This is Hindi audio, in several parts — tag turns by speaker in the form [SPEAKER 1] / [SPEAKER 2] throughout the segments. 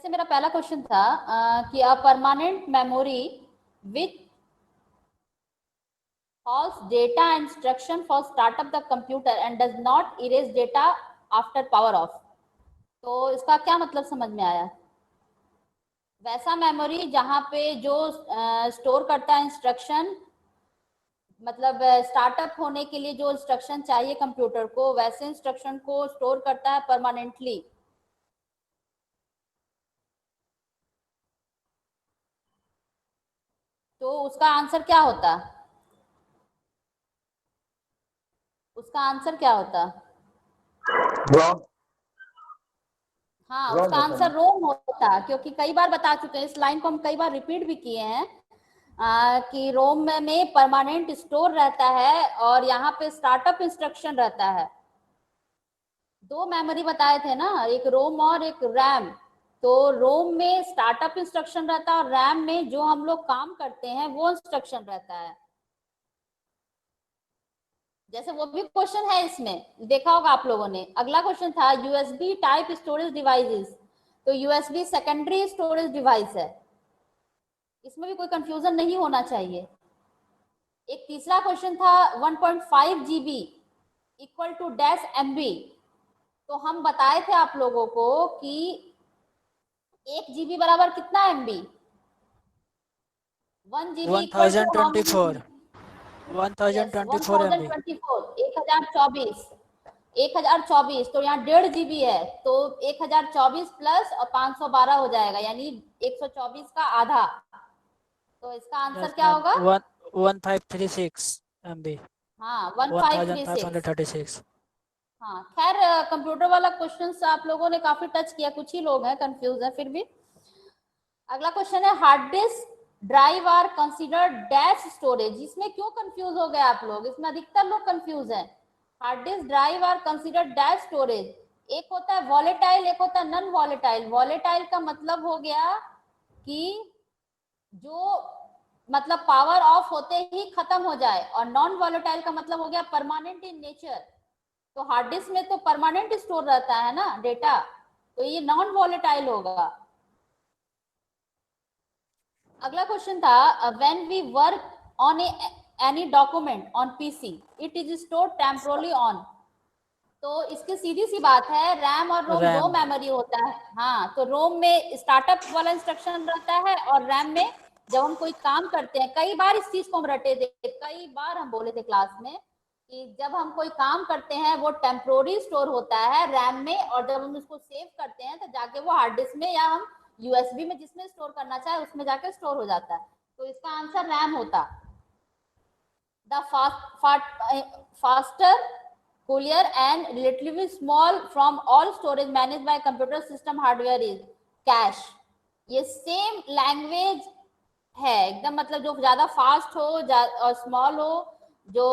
[SPEAKER 1] जैसे मेरा पहला क्वेश्चन था कि a permanent memory which holds data instruction for start up the computer and does not erase data after power off। तो इसका क्या मतलब समझ में आया? वैसा मेमोरी जहां पे जो स्टोर करता है इंस्ट्रक्शन, मतलब स्टार्टअप होने के लिए जो इंस्ट्रक्शन चाहिए कंप्यूटर को, वैसे इंस्ट्रक्शन को स्टोर करता है परमानेंटली। तो उसका आंसर क्या होता? उसका आंसर क्या होता?
[SPEAKER 2] रॉन्ग
[SPEAKER 1] हाँ,
[SPEAKER 2] Wrong
[SPEAKER 1] उसका
[SPEAKER 2] होता
[SPEAKER 1] आंसर
[SPEAKER 2] है।
[SPEAKER 1] रोम होता, क्योंकि कई बार बता चुके हैं, इस लाइन को हम कई बार रिपीट भी किए हैं कि रोम में परमानेंट स्टोर रहता है और यहाँ पे स्टार्टअप इंस्ट्रक्शन रहता है। दो मेमोरी बताए थे ना, एक रोम और एक रैम। तो रोम में स्टार्टअप इंस्ट्रक्शन रहता है और रैम में जो हम लोग काम करते हैं वो इंस्ट्रक्शन रहता है। जैसे वो भी क्वेश्चन है, इसमें देखा होगा आप लोगों ने। अगला क्वेश्चन था यूएसबी टाइप स्टोरेज डिवाइसेस। तो यूएसबी सेकेंडरी स्टोरेज डिवाइस है, इसमें भी कोई कंफ्यूजन नहीं होना चाहिए। एक तीसरा क्वेश्चन था 1.5 GB equal to dash MB। तो हम बताए थे आप लोगों को कि 1 GB बराबर कितना MB? 1 GB इक्वल टू हम
[SPEAKER 2] 1024
[SPEAKER 1] यस
[SPEAKER 2] 1024 MB।
[SPEAKER 1] 1024 1024। तो यहाँ 1.5 GB है, तो 1024 प्लस और 512 हो जाएगा, यानी 124 का आधा। तो इसका आंसर
[SPEAKER 2] यस
[SPEAKER 1] क्या
[SPEAKER 2] मैम,
[SPEAKER 1] होगा?
[SPEAKER 2] 1536 MB,
[SPEAKER 1] हाँ 1536।
[SPEAKER 2] 1536।
[SPEAKER 1] हाँ खैर, कंप्यूटर वाला क्वेश्चन आप लोगों ने काफी टच किया, कुछ ही लोग हैं कंफ्यूज है फिर भी। अगला क्वेश्चन है hard disk drive are considered dash storage. इसमें क्यों कंफ्यूज हो गए आप लोग? इसमें अधिकतर लोग कंफ्यूज हैं। Hard disk drive are considered dash storage. एक होता है वॉलेटाइल, एक होता है नॉन वॉलेटाइल। वॉलेटाइल का मतलब हो गया कि जो मतलब पावर ऑफ होते ही खत्म हो जाए, और नॉन वॉलेटाइल का मतलब हो गया परमानेंट इन नेचर। तो हार्ड डिस्क में तो परमानेंट स्टोर रहता है ना डेटा, तो ये नॉन वॉलेटाइल होगा। अगला क्वेश्चन था when we work on any document on PC it is stored temporarily on. तो इसकी सीधी सी बात है, रैम और रोम दो
[SPEAKER 2] रैम।
[SPEAKER 1] मेमोरी होता है। हाँ, तो रोम में स्टार्टअप वाला इंस्ट्रक्शन रहता है और रैम में जब हम कोई काम करते हैं, कई बार इस चीज को हम रटे थे, कई बार हम बोले थे क्लास में कि जब हम कोई काम करते हैं वो टेम्पोररी स्टोर होता है रैम में, और जब हम उसको सेव करते हैं तो जाके वो हार्ड डिस्क में या हम यूएसबी में जिसमें स्टोर करना चाहे उसमें जाके स्टोर हो जाता है। तो इसका आंसर रैम होता। The faster cooler and relatively small from all storage managed by computer system hardware is cache। ये सेम लैंग्वेज है एकदम, मतलब जो ज्यादा फास्ट हो और स्मॉल हो, जो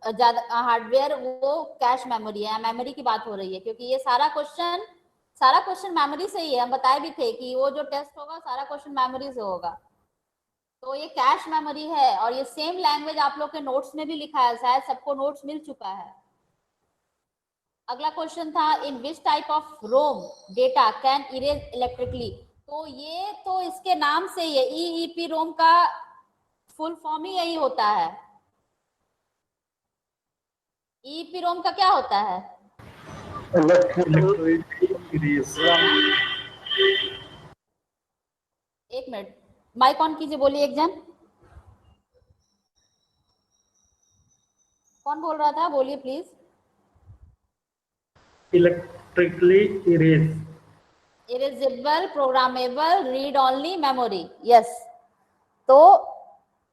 [SPEAKER 1] ज्यादा हार्डवेयर, वो कैश मेमोरी है। मेमोरी की बात हो रही है क्योंकि ये सारा क्वेश्चन मेमोरी से ही है। हम बताए भी थे कि वो जो टेस्ट होगा सारा क्वेश्चन मेमोरी से होगा। तो ये कैश मेमोरी है और ये सेम लैंग्वेज आप लोग के नोट्स में भी लिखा है, शायद सबको नोट्स मिल चुका है। अगला क्वेश्चन था in which type of ROM data can erase electrically. तो ये तो इसके नाम से ही है, ईईपी रोम का फुल फॉर्म ही यही होता है। ईईपी रोम का क्या होता है? एक मिनट, माइक ऑन कीजिए, बोलिए एक जन। कौन बोल रहा था? बोलिए please.
[SPEAKER 2] Electrically erase.
[SPEAKER 1] Erasable programmable read only memory, yes. तो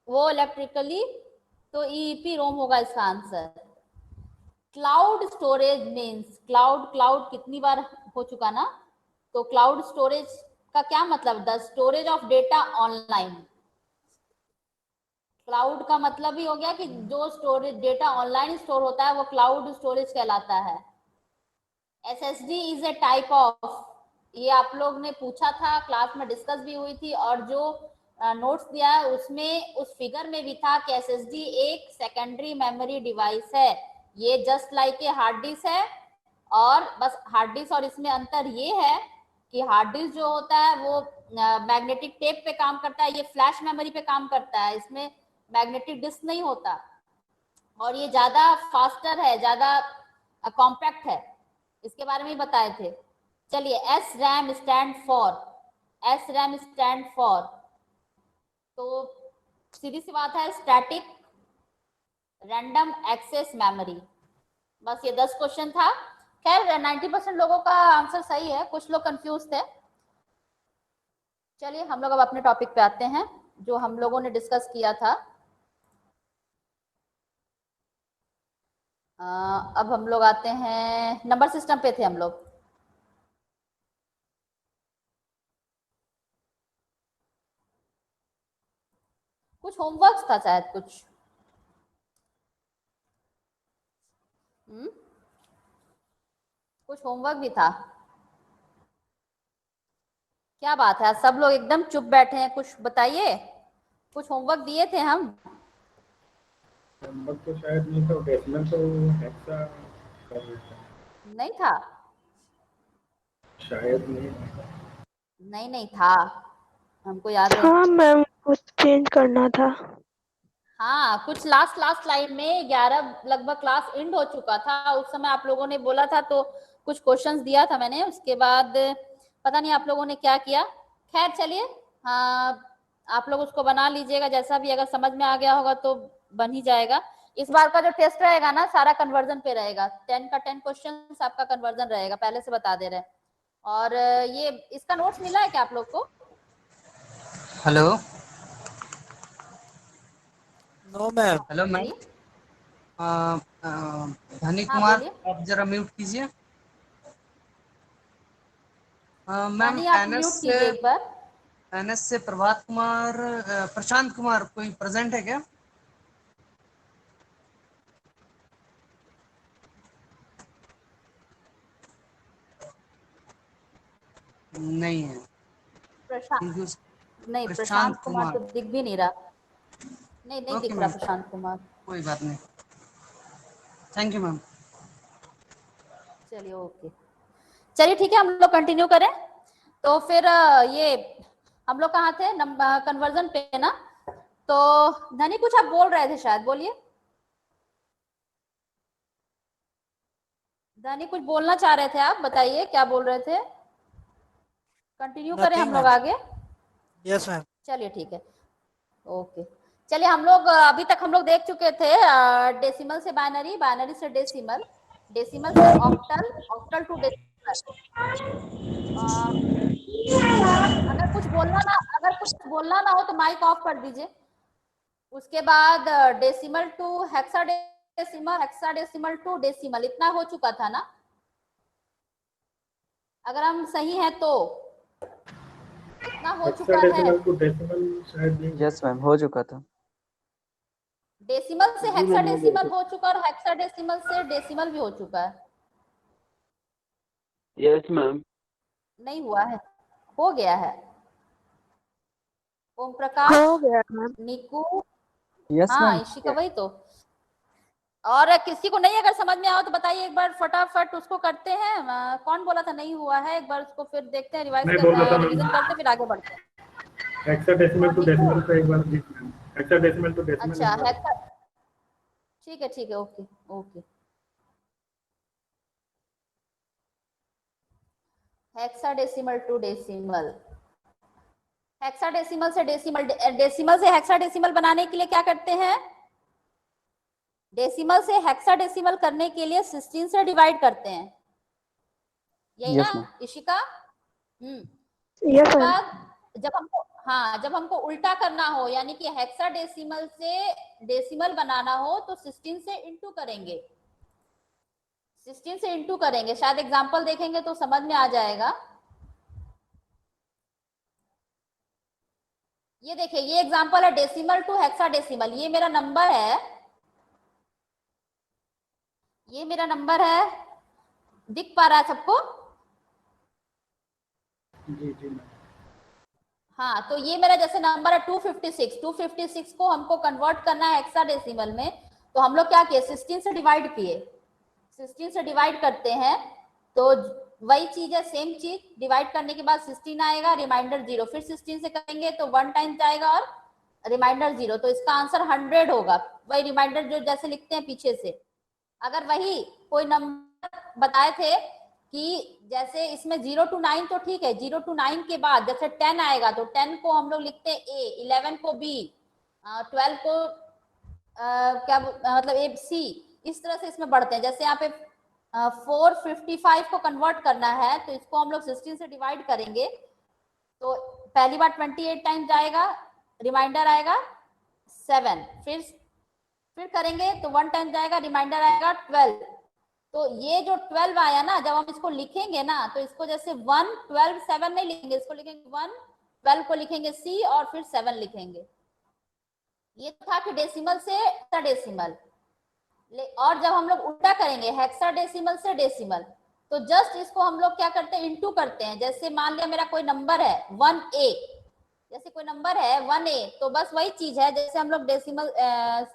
[SPEAKER 1] वो इलेक्ट्रिकली, तो ईईपी रोम होगा इसका answer. Cloud storage means, cloud कितनी बार हो चुका ना। तो क्लाउड स्टोरेज का क्या मतलब? The storage of data online. Cloud का मतलब ही हो गया कि जो स्टोरेज डेटा ऑनलाइन स्टोर होता है वो क्लाउड स्टोरेज कहलाता है। SSD is a type of, ये आप लोग ने पूछा था, क्लास में डिस्कस भी हुई थी, और जो नोट्स दिया है उसमें उस फिगर में भी था कि एसएसडी एक सेकेंडरी मेमोरी डिवाइस है। ये just like a hard disk है, और बस हार्ड डिस्क और इसमें अंतर ये है कि हार्ड डिस्क जो होता है वो मैग्नेटिक टेप पे काम करता है, ये फ्लैश मेमोरी पे काम करता है, इसमें मैग्नेटिक डिस्क नहीं होता, और ये ज्यादा फास्टर है, ज्यादा कॉम्पैक्ट है, इसके बारे में ही बताए थे। चलिए, S RAM stand for, S RAM stand for, तो सीधी सी बात है, स्टैटिक रैंडम एक्सेस मेमोरी। बस ये 10 क्वेश्चन था। खैर 90% लोगों का आंसर सही है, कुछ लोग कंफ्यूज थे। चलिए हम लोग अब अपने टॉपिक पे आते हैं जो हम लोगों ने डिस्कस किया था। अब हम लोग आते हैं, नंबर सिस्टम पे थे हम लोग। कुछ होमवर्क था शायद, कुछ कुछ होमवर्क भी था। क्या बात है, सब लोग एकदम चुप बैठे हैं, कुछ बताइए। कुछ होमवर्क दिए थे हम।
[SPEAKER 2] नंबर तो शायद नहीं था, डेसिमल तो हेक्सा कर रहे थे।
[SPEAKER 1] नहीं था,
[SPEAKER 2] शायद नहीं।
[SPEAKER 1] नहीं था, हमको याद है।
[SPEAKER 3] हाँ मैम, कुछ चेंज करना था।
[SPEAKER 1] हाँ, कुछ लास्ट लास्ट लाइन में 11 लगभग क्लास एंड हो चुका था, उस समय आप लोगों ने बोला था, तो कुछ क्वेश्चंस दिया था मैंने, उसके बाद पता नहीं आप लोगों ने क्या किया। खैर चलिए, हाँ आप लोग उसको बना लीजिएगा, जैसा भी, अगर समझ में आ गया होगा तो बन ही जाएगा। इस बार का जो टेस्ट रहेगा ना, सारा कन्वर्जन पे रहेगा, 10 का 10 क्वेश्चन आपका कन्वर्जन रहेगा, पहले से बता दे रहे हैं। और ये इसका नोट्स मिला है क्या आप लोग को?
[SPEAKER 4] Hello
[SPEAKER 2] no ma'am.
[SPEAKER 4] Hello ma'am.
[SPEAKER 1] जी
[SPEAKER 4] धनी
[SPEAKER 1] हाँ
[SPEAKER 4] कुमार,
[SPEAKER 1] बोलिए।
[SPEAKER 4] आप जरा म्यूट कीजिए। मैम
[SPEAKER 1] धनी आप म्यूट कीजिए एक बार।
[SPEAKER 4] एनएस से प्रभात कुमार, प्रशांत कुमार कोई प्रेजेंट है क्या? नहीं है।
[SPEAKER 1] प्रशांत, नहीं
[SPEAKER 4] प्रशांत
[SPEAKER 1] प्रशांत कुमार
[SPEAKER 4] कुमार।
[SPEAKER 1] तो दिख भी नहीं रहा। नहीं, नहीं
[SPEAKER 4] ओके
[SPEAKER 1] दिख रहा
[SPEAKER 4] मैम,
[SPEAKER 1] प्रशांत कुमार।
[SPEAKER 4] कोई बात नहीं। Thank you ma'am.
[SPEAKER 1] चलिए ओके, चलिए ठीक है, हम लोग कंटिन्यू करें। तो फिर ये हम लोग कहाँ थे, कन्वर्जन पे ना। तो धनी कुछ आप बोल रहे थे शायद, बोलिए। धनी कुछ बोलना चाह रहे थे आप, बताइए क्या बोल रहे थे। कंटिन्यू करें हम
[SPEAKER 2] नथिंग
[SPEAKER 1] लोग
[SPEAKER 2] मैम।
[SPEAKER 1] आगे?
[SPEAKER 2] Yes ma'am.
[SPEAKER 1] चलिए ठीक है, ओके। चलिए हम लोग अभी तक हम लोग देख चुके थे डेसिमल से बाइनरी, बाइनरी से डेसिमल, डेसिमल से ऑक्टल, ऑक्टल टू डेसिमल। अगर कुछ बोलना ना हो तो माइक ऑफ कर दीजिए। उसके बाद decimal to hexadecimal, hexadecimal to decimal, इतना हो चुका था ना, अगर हम सही हैं तो इतना हो चुका है।
[SPEAKER 2] हेक्साडेसिमल टू डेसिमल शायद नहीं।
[SPEAKER 5] यस मैम, हो चुका था।
[SPEAKER 1] डेसिमल से
[SPEAKER 2] जी मैम, हो गया
[SPEAKER 1] हेक्साडेसिमल
[SPEAKER 2] था।
[SPEAKER 1] हो चुका, और हेक्साडेसिमल से डेसिमल भी हो चुका है।
[SPEAKER 6] Yes ma'am.
[SPEAKER 1] नहीं हुआ है, हो गया है। ओम प्रकाश,
[SPEAKER 3] हो गया मैम।
[SPEAKER 1] निकू,
[SPEAKER 5] यस
[SPEAKER 1] हाँ
[SPEAKER 5] मैम।
[SPEAKER 1] इशिका, वही तो। और किसी को नहीं अगर समझ में आओ तो बताइए एक बार, फटाफट उसको करते हैं। कौन बोला था नहीं हुआ है, एक बार उसको फिर देखते हैं, रिवाइज
[SPEAKER 2] मैं बोल
[SPEAKER 1] कर,
[SPEAKER 2] रहा था
[SPEAKER 1] रिवीजन
[SPEAKER 2] मैम,
[SPEAKER 1] करते फिर आगे बढ़ते हैं।
[SPEAKER 2] हेक्साडेसिमल
[SPEAKER 1] कौन,
[SPEAKER 2] टू
[SPEAKER 1] निकू?
[SPEAKER 2] डेसिमल का एक बार जी मैम, हेक्साडेसिमल टू डेसिमल
[SPEAKER 1] अच्छा
[SPEAKER 2] एक बार।
[SPEAKER 1] हेक्सा, ठीक है okay okay. Hexadecimal to decimal, hexadecimal से डेसिमल, डेसिमल से हेक्साडेसिमल बनाने के लिए क्या करते हैं, डेसिमल से हेक्साडेसिमल करने के लिए 16 से डिवाइड करते हैं, यही
[SPEAKER 5] यस
[SPEAKER 1] ना
[SPEAKER 5] मैम।
[SPEAKER 1] इशिका?
[SPEAKER 3] यस
[SPEAKER 1] उसके
[SPEAKER 3] मैम।
[SPEAKER 1] बाद जब हमको, हाँ जब हमको उल्टा करना हो, यानी कि हेक्साडेसिमल से डेसिमल बनाना हो, तो 16 से इंटू करेंगे, 16 से इंटू करेंगे, शायद एग्जांपल देखेंगे तो समझ में आ जाएगा। ये देखिए, ये एग्जांपल है डेसिमल टू हेक्साडेसिमल, ये मेरा नंबर है, ये मेरा नंबर है, दिख पा रहा है सबको?
[SPEAKER 2] जी जी मैम।
[SPEAKER 1] हाँ, तो ये मेरा जैसे नंबर है 256, 256 को हमको कन्वर्ट करना है हेक्साडेसिमल में, तो हम लोग क्या किए, 16 से डिवाइड किए, 16 से डिवाइड करते हैं तो वही चीज है, सेम चीज, डिवाइड करने के बाद 16 आएगा, रिमाइंडर 0, फिर 16 से करेंगे तो 1 टाइम्स आएगा और रिमाइंडर 0, तो इसका आंसर 100 होगा। वही रिमाइंडर जो जैसे लिखते हैं पीछे से। अगर वही कोई नंबर बताए थे कि जैसे इसमें 0 to 9 तो ठीक है, 0 to 9 के बाद जैसे 10 आएगा तो 10 को हम लोग लिखते हैं ए, 11 को बी, 12 को क्या मतलब ए सी, इस तरह से इसमें बढ़ते हैं। जैसे यहाँ पे 455 को कन्वर्ट करना है तो इसको हम लोग 16 से डिवाइड करेंगे तो पहली बार 28 टाइम्स आएगा, रिमाइंडर आएगा 7, फिर करेंगे तो 1 टाइम्स आएगा, रिमाइंडर आएगा 12। तो ये जो 12 आया ना, जब हम इसको लिखेंगे ना तो इसको जैसे 1 12 7 नहीं लिखेंगे, इसको लिखेंगे 1 12 को लिखेंगे सी और फिर 7 लिखेंगे। ये था कि डेसिमल से हेक्साडेसिमल। और जब हम लोग उल्टा करेंगे हेक्साडेसिमल से डेसिमल तो जस्ट इसको हम लोग क्या करते हैं, इंटू करते हैं। जैसे मान लिया मेरा कोई नंबर है 1A, जैसे कोई नंबर है 1A, तो बस वही चीज है जैसे हम लोग डेसिमल,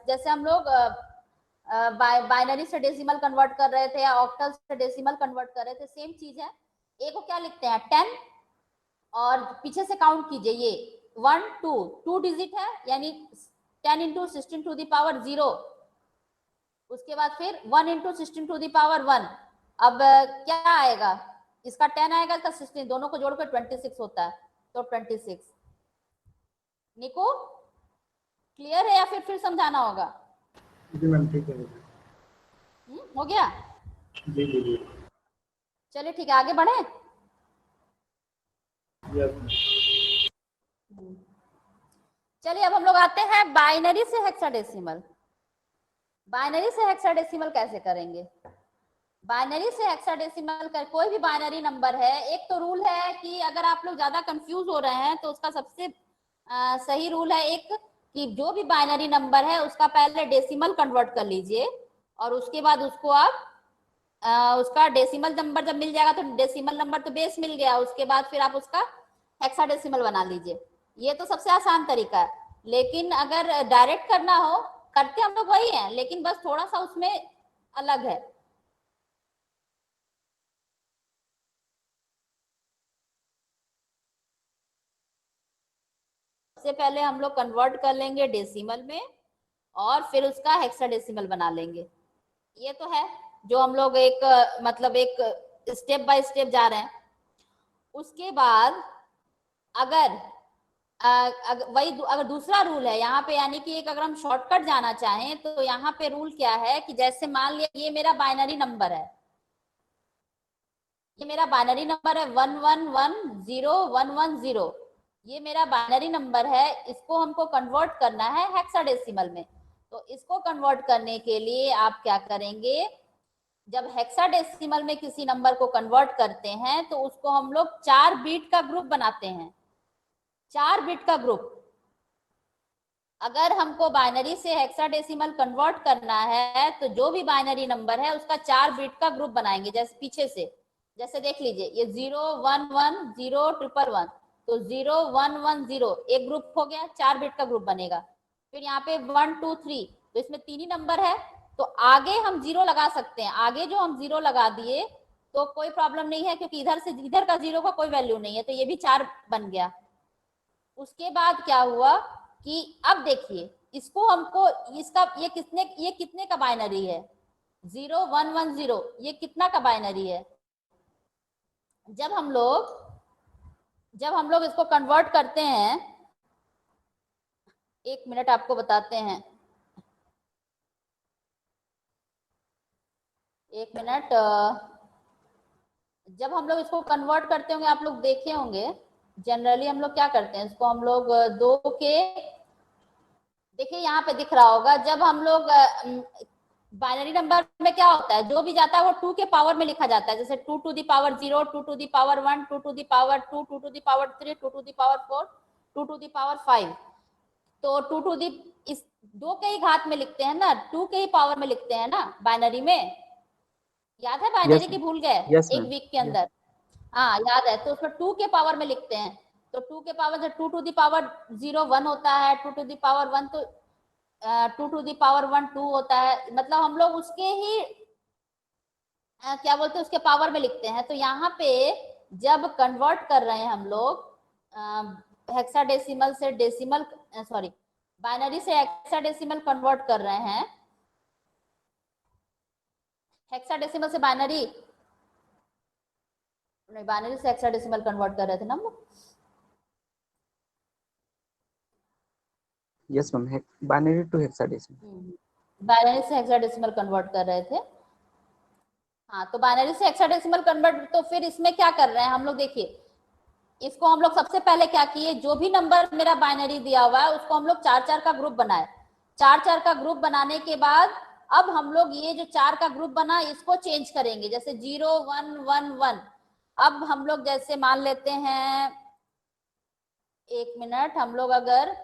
[SPEAKER 1] जैसे हम लोग बाइनरी से डेसिमल कन्वर्ट कर रहे थे या ऑक्टल से डेसिमल कन्वर्ट कर रहे थे, सेम चीज है। ए को क्या लिखते हैं 10 और पीछे से काउंट कीजिए, ये 1 2 डिजिट है, यानी 10 इंटू 16 टू द पावर 0, उसके बाद फिर 1 इंटू 16 टू द पावर 1। अब क्या आएगा, इसका 10 आएगा, इसका 16, दोनों को जोड़कर 26 होता है, तो 26। निको क्लियर है या फिर समझाना होगा?
[SPEAKER 2] जी मैम ठीक है।
[SPEAKER 1] हो गया?
[SPEAKER 2] जी जी जी।
[SPEAKER 1] चलिए ठीक है, आगे बढ़े।
[SPEAKER 2] यस।
[SPEAKER 1] चलिए अब हम लोग आते हैं बाइनरी से हेक्साडेसिमल। बाइनरी से हेक्साडेसिमल कैसे करेंगे? बाइनरी से हेक्साडेसिमल कर कोई भी बाइनरी नंबर है, एक तो रूल है कि अगर आप लोग ज्यादा कंफ्यूज हो रहे हैं तो उसका सबसे सही रूल है एक, कि जो भी बाइनरी नंबर है उसका पहले डेसिमल कन्वर्ट कर लीजिए और उसके बाद उसको आप उसका डेसिमल नंबर जब मिल जाएगा तो डेसिमल नंबर तो बेस मिल गया, उसके बाद फिर आप उसका हेक्साडेसिमल बना लीजिए। ये तो सबसे आसान तरीका है। लेकिन अगर डायरेक्ट करना हो, करते हम लोग वही है, लेकिन बस थोड़ा सा उसमें अलग है। सबसे पहले हम लोग कन्वर्ट कर लेंगे डेसिमल में और फिर उसका हेक्साडेसिमल बना लेंगे। ये तो है जो हम लोग एक मतलब एक स्टेप बाय स्टेप जा रहे हैं। उसके बाद अगर अगर दूसरा रूल है यहाँ पे, यानी कि एक अगर हम शॉर्टकट जाना चाहें तो यहाँ पे रूल क्या है कि जैसे मान लिया ये मेरा बाइनरी नंबर है, ये मेरा बाइनरी नंबर है 11101110, ये मेरा बाइनरी नंबर है, इसको हमको कन्वर्ट करना है हेक्साडेसिमल में। तो इसको कन्वर्ट करने के लिए आप क्या करेंगे, जब हेक्साडेसिमल में किसी नंबर को कन्वर्ट करते हैं तो उसको हम लोग 4 बिट का ग्रुप बनाते हैं। 4 बिट का ग्रुप। अगर हमको बाइनरी से हेक्साडेसिमल कन्वर्ट करना है तो जो भी बाइनरी नंबर है उसका 4 बिट का ग्रुप बनाएंगे। जैसे पीछे से, जैसे देख लीजिए ये 0110111, तो 0110 एक ग्रुप हो गया, 4 बिट का ग्रुप बनेगा। फिर यहाँ पे 1 2 3, तो इसमें 3 ही नंबर है, तो आगे हम 0 लगा सकते हैं। आगे जो हम 0 लगा दिए तो कोई प्रॉब्लम नहीं है, क्योंकि इधर से इधर का 0 का कोई वैल्यू नहीं है, तो ये भी 4 बन गया। उसके बाद क्या हुआ कि अब देखिए इसको हमको इसका ये कितने का बाइनरी है, 0110, ये कितना का बाइनरी है। जब हम लोग इसको कन्वर्ट करते हैं, एक मिनट आपको बताते हैं, एक मिनट। जब हम लोग इसको कन्वर्ट करते होंगे, आप लोग देखे होंगे जनरली हम लोग क्या करते हैं, इसको हम लोग 2 के, देखिए यहाँ पे दिख रहा होगा, जब हम लोग बाइनरी नंबर में क्या होता है, जो भी जाता है वो 2 के पावर में लिखा जाता है। जैसे 2 to the power 0, 2 to the power 1, 2 to the power 2, 2 to the power 3, 2 to the power 4, 2 to the पावर 5। तो 2 टू द इस 2 के ही घात में लिखते हैं ना, 2 के ही पावर में लिखते हैं ना बाइनरी में। याद है बाइनरी की भूल गए एक वीक के अंदर? हाँ याद है, तो उसमें 2 के पावर में लिखते हैं। तो 2 के पावर से 2 टू द पावर 0 1 होता है, 2 टू द पावर 1 तो 2 टू द पावर 1 2 होता है। मतलब हम लोग उसके ही क्या बोलते हैं उसके पावर में लिखते हैं। तो यहाँ पे जब कन्वर्ट कर रहे हैं हम लोग हेक्साडेसिमल से डेसिमल, सॉरी बाइनरी से हेक्साडेसिमल कन्वर्ट कर रहे हैं, हेक्साडेसिमल से बाइनरी नहीं, बाइनरी से हेक्साडेसिमल कन्वर्ट कर रहे थे ना हम लोग।
[SPEAKER 5] Yes ma'am, binary to hexadecimal.
[SPEAKER 1] Binary से हेक्साडेसिमल कन्वर्ट कर रहे थे। हाँ, तो बाइनरी से हेक्साडेसिमल कन्वर्ट, तो फिर इसमें क्या कर रहे हैं हम लोग, देखिए इसको हम लोग सबसे पहले क्या किए, जो भी नंबर मेरा बाइनरी दिया हुआ है उसको हम लोग 4-4 का ग्रुप बनाए। 4-4 का ग्रुप बनाने के बाद अब हम लोग ये जो 4 का ग्रुप बना इसको चेंज करेंगे, जैसे 0 1 1 1। अब हम लोग जैसे मान लेते हैं, 1 मिनट, हम लोग अगर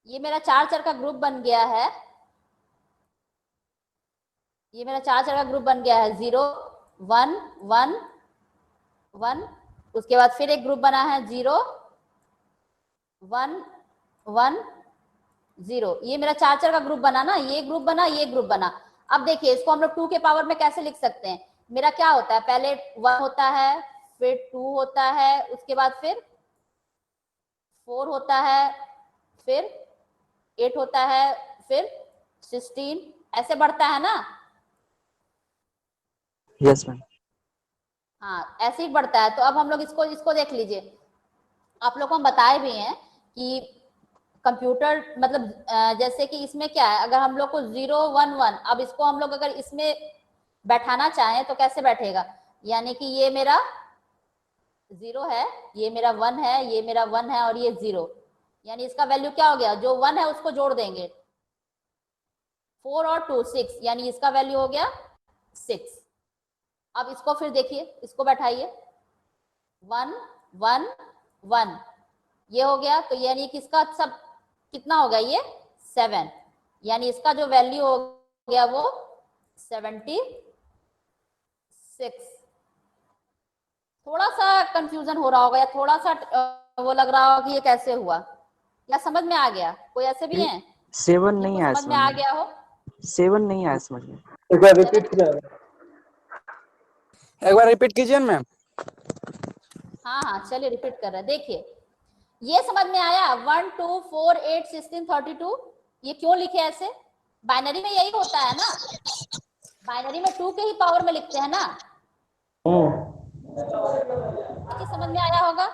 [SPEAKER 1] ये मेरा 4-4 का ग्रुप बन गया है, ये मेरा 4-4 का ग्रुप बन गया है, 0 1 1 1। उसके बाद फिर एक ग्रुप बना है 0 1 1 0। ये मेरा 4-4 का ग्रुप बना ना, ये ग्रुप बना, ये ग्रुप बना। अब देखिए इसको हम लोग 2 के पावर में कैसे लिख सकते हैं, मेरा क्या होता है, पहले 1 होता है, फिर 2 होता है, उसके बाद फिर 4 होता है, फिर 8 होता है, फिर 16, ऐसे बढ़ता है ना।
[SPEAKER 5] Yes ma'am.
[SPEAKER 1] हाँ, ऐसे ही बढ़ता है। तो अब हम लोग इसको देख लीजिए, आप लोग को हम बताए भी हैं कि कंप्यूटर मतलब जैसे कि इसमें क्या है, अगर हम लोग को 0 1 1, अब इसको हम लोग अगर इसमें बैठाना चाहें तो कैसे बैठेगा, यानी कि ये मेरा 0 है, ये मेरा 1 है, ये मेरा 1 है और ये 0, यानी इसका वैल्यू क्या हो गया, जो 1 है उसको जोड़ देंगे, 4 और 2 6, यानी इसका वैल्यू हो गया 6। अब इसको फिर देखिए, इसको बैठाइए, 1 1 1, ये हो गया, तो यानी किसका सब कितना हो गया, ये 7, यानी इसका जो वैल्यू हो गया वो 76। थोड़ा सा कंफ्यूजन हो रहा होगा या थोड़ा सा वो लग रहा होगा कि ये कैसे हुआ, या समझ में आ गया, कोई ऐसे भी है
[SPEAKER 5] 7 नहीं आया
[SPEAKER 1] समझ में आ गया हो।
[SPEAKER 5] 7 नहीं आया समझ में।
[SPEAKER 2] एक बार रिपीट कीजिए।
[SPEAKER 6] एक बार रिपीट कीजिए मैम।
[SPEAKER 1] हाँ हाँ चलिए रिपीट कर रहे हैं, देखिए ये समझ में आया, 1 2 4 8 16 32, ये क्यों लिखे ऐसे, बाइनरी में यही होता है ना, बाइनरी में 2 के ही पावर में लिखते हैं ना। ये समझ में आया होगा।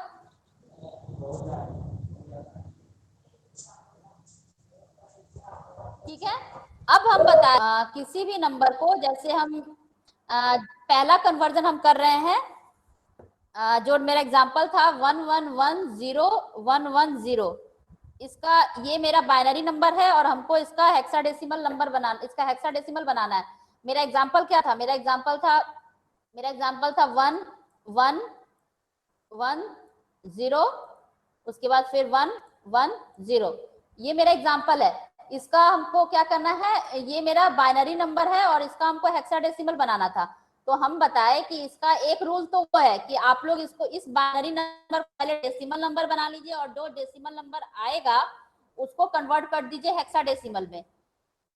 [SPEAKER 1] ठीक है, अब हम बताएं किसी भी नंबर को, जैसे हम पहला कन्वर्जन हम कर रहे हैं, जो मेरा एग्जांपल था 11101110, इसका ये मेरा बाइनरी नंबर है और हमको इसका हेक्साडेसिमल नंबर बनाना, इसका हेक्साडेसिमल बनाना है। मेरा एग्जांपल क्या था, मेरा एग्जांपल था 1 1 1 0, उसके बाद फिर 1 1 0, ये मेरा एग्जांपल है। इसका हमको क्या करना है, ये मेरा बाइनरी नंबर है और इसका हमको हेक्साडेसिमल बनाना था। तो हम बताए कि इसका एक रूल तो वो है कि आप लोग इसको इस बाइनरी नंबर को पहले डेसिमल नंबर बना लीजिए और जो डेसिमल नंबर आएगा उसको कन्वर्ट कर दीजिए हेक्साडेसिमल में।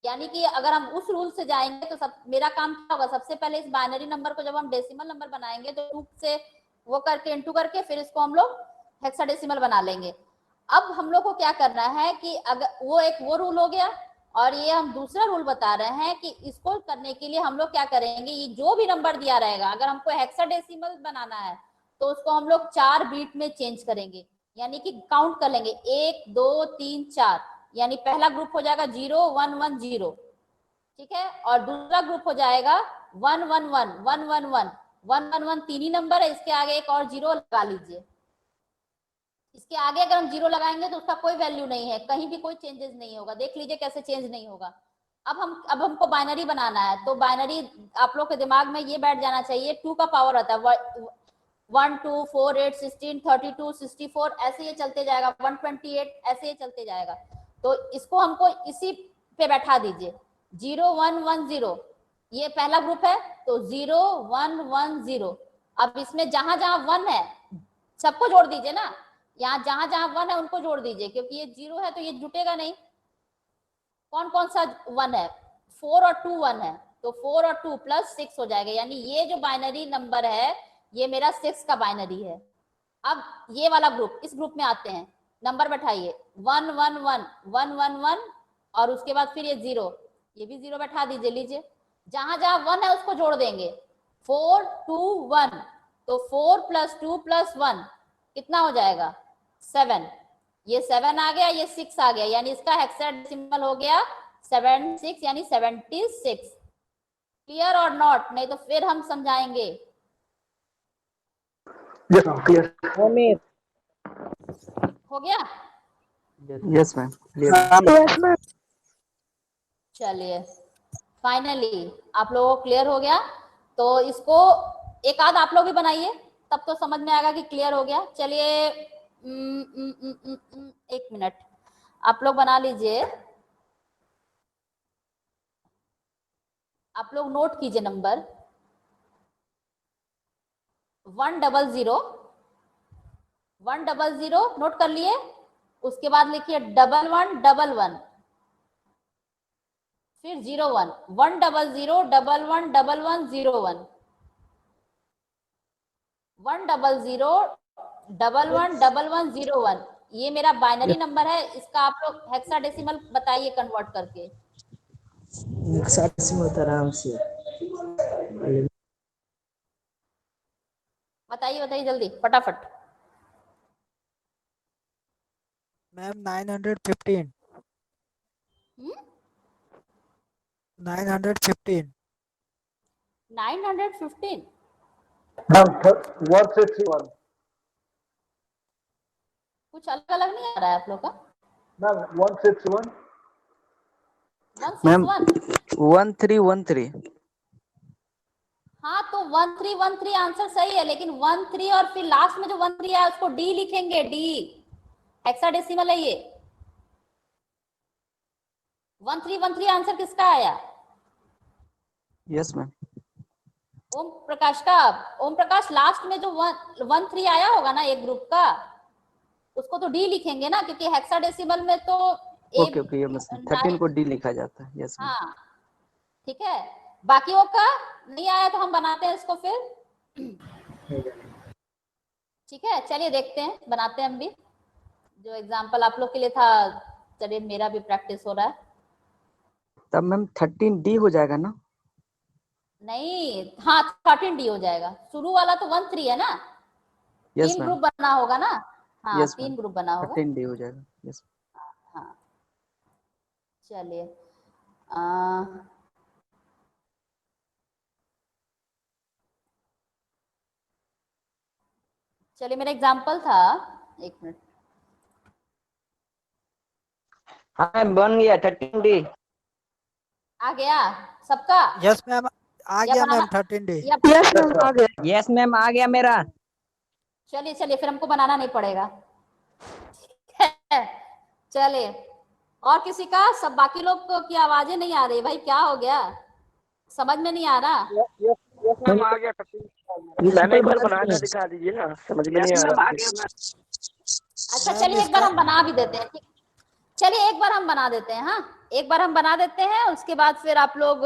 [SPEAKER 1] यानी कि अगर हम उस रूल से जाएंगे तो मेरा काम क्या होगा, सबसे पहले इस बाइनरी नंबर को जब हम डेसिमल नंबर बनाएंगे तो 2 से वो करके इंटू करके फिर इसको हम लोग हेक्साडेसिमल बना लेंगे। अब हम लोग को क्या करना है कि अगर वो रूल हो गया, और ये हम दूसरा रूल बता रहे हैं कि इसको करने के लिए हम लोग क्या करेंगे, ये जो भी नंबर दिया रहेगा अगर हमको हेक्साडेसिमल बनाना है तो उसको हम लोग 4 बीट में चेंज करेंगे, यानी कि काउंट कर लेंगे 1 2 3 4, यानी पहला ग्रुप हो जाएगा 0 1 1 0, ठीक है, और दूसरा ग्रुप हो जाएगा 1 1 1 1 1 1 1 1 1, 3 ही नंबर है, इसके आगे एक और 0 लगा लीजिए। इसके आगे अगर हम 0 लगाएंगे तो उसका कोई वैल्यू नहीं है, कहीं भी कोई चेंजेस नहीं होगा, देख लीजिए कैसे चेंज नहीं होगा। अब हमको बाइनरी बनाना है, तो बाइनरी आप लोग के दिमाग में ये बैठ जाना चाहिए, 2 का पावर आता है 1 2 4 8 16 32 64, ऐसे ये चलते जाएगा, 128, ऐसे ये चलते जाएगा। तो इसको हमको इसी पे बैठा दीजिए, 0 1 1 0, ये पहला ग्रुप है तो 0 1 1 0। अब इसमें जहां जहां 1 है सबको जोड़ दीजिए ना, यहाँ जहां जहां 1 है उनको जोड़ दीजिए, क्योंकि ये 0 है तो ये जुटेगा नहीं। कौन कौन सा 1 है? 4 और 2 1 है, तो 4 और 2 प्लस 6 हो जाएगा, यानी ये जो बाइनरी नंबर है ये मेरा 6 का बाइनरी है। अब ये वाला ग्रुप, इस ग्रुप में आते हैं, नंबर बैठाइए 1 1 1 1 1 1 और उसके बाद फिर ये 0, ये भी 0 बैठा दीजिए। लीजिए जहां जहां 1 है उसको जोड़ देंगे, 4 2 1, तो 4 प्लस 2 प्लस 1 कितना हो जाएगा? 7। ये 7 आ गया, ये 6 आ गया, यानी इसका हेक्साडेसिमल हो गया 76 यानी 76। क्लियर और नॉट? नहीं तो फिर हम समझाएंगे। हो गया?
[SPEAKER 5] Yes ma'am, clear.
[SPEAKER 3] Yes ma'am.
[SPEAKER 1] चलिए फाइनली आप लोगों को क्लियर हो गया, तो इसको एक आध आप लोग भी बनाइए, तब तो समझ में आएगा कि क्लियर हो गया। चलिए एक मिनट आप लोग बना लीजिए, आप लोग नोट कीजिए नंबर 100 100 नोट कर लिए, उसके बाद लिखिए 1111 फिर 01 100 11 11 01 100 11 11 01। ये मेरा बाइनरी नंबर है, इसका आप लोग हेक्साडेसिमल बताइए कन्वर्ट करके।
[SPEAKER 5] आराम से
[SPEAKER 1] बताइए बताइए जल्दी फटाफट।
[SPEAKER 6] मैम 915 915
[SPEAKER 1] 915
[SPEAKER 7] 161
[SPEAKER 1] कुछ अलग अलग नहीं आ रहा है आप लोग का?
[SPEAKER 7] Ma'am 161
[SPEAKER 5] ma'am
[SPEAKER 1] 161।
[SPEAKER 5] 1313।
[SPEAKER 1] हाँ तो 1313 आंसर सही है, लेकिन 13 और फिर लास्ट में जो 13 है उसको डी लिखेंगे, डी हेक्साडेसिमल है ये। 1313 आंसर किसका आया?
[SPEAKER 5] Yes ma'am.
[SPEAKER 1] ओम प्रकाश का। ओम प्रकाश लास्ट में जो 13 आया होगा ना एक ग्रुप का, उसको तो डी लिखेंगे ना, क्योंकि हेक्साडेसिमल में तो
[SPEAKER 5] ओके ओके, ये बस 13 को डी लिखा जाता है। Yes ma'am.
[SPEAKER 1] हाँ ठीक है, बाकियों का नहीं आया तो हम बनाते हैं इसको फिर। ठीक है चलिए देखते हैं, बनाते हैं हम भी, जो एग्जांपल आप लोग के लिए था। चलिए मेरा भी प्रैक्टिस हो रहा है।
[SPEAKER 5] तब मैम 13 डी हो जाएगा ना?
[SPEAKER 1] नहीं, हाँ 13 डी हो जाएगा। शुरू वाला तो 13 है ना,
[SPEAKER 5] यस
[SPEAKER 1] तीन
[SPEAKER 5] मैम।
[SPEAKER 1] ग्रुप बना होगा ना। हाँ
[SPEAKER 5] यस
[SPEAKER 1] तीन
[SPEAKER 5] मैम,
[SPEAKER 1] ग्रुप बना होगा।
[SPEAKER 5] 13 डी हो जाएगा। यस।
[SPEAKER 1] हाँ चलिए चलिए मेरा एग्जांपल था, एक मिनट।
[SPEAKER 8] हाँ बन गया 13 डी।
[SPEAKER 1] आ गया सबका?
[SPEAKER 6] यस मैम आ
[SPEAKER 1] या
[SPEAKER 6] गया
[SPEAKER 1] बनाना?
[SPEAKER 6] Ma'am 13 day.
[SPEAKER 1] या
[SPEAKER 3] यस मैम आ गया।
[SPEAKER 8] यस मैम आ गया मेरा।
[SPEAKER 1] चलिए चलिए फिर हमको बनाना नहीं पड़ेगा। चलिए और किसी का? सब बाकी लोग की आवाजें नहीं आ रही भाई, क्या हो गया? समझ में नहीं आ रहा?
[SPEAKER 7] मैम आ गया 13 मैंने एक बार बना कर दिखा दीजिए ना, समझ में नहीं आ रहा।
[SPEAKER 1] अच्छा चलिए एक बार हम बना भी देते हैं। ठीक, चलिए एक बार हम बना देते हैं। हाँ एक बार हम बना देते हैं, उसके बाद फिर आप लोग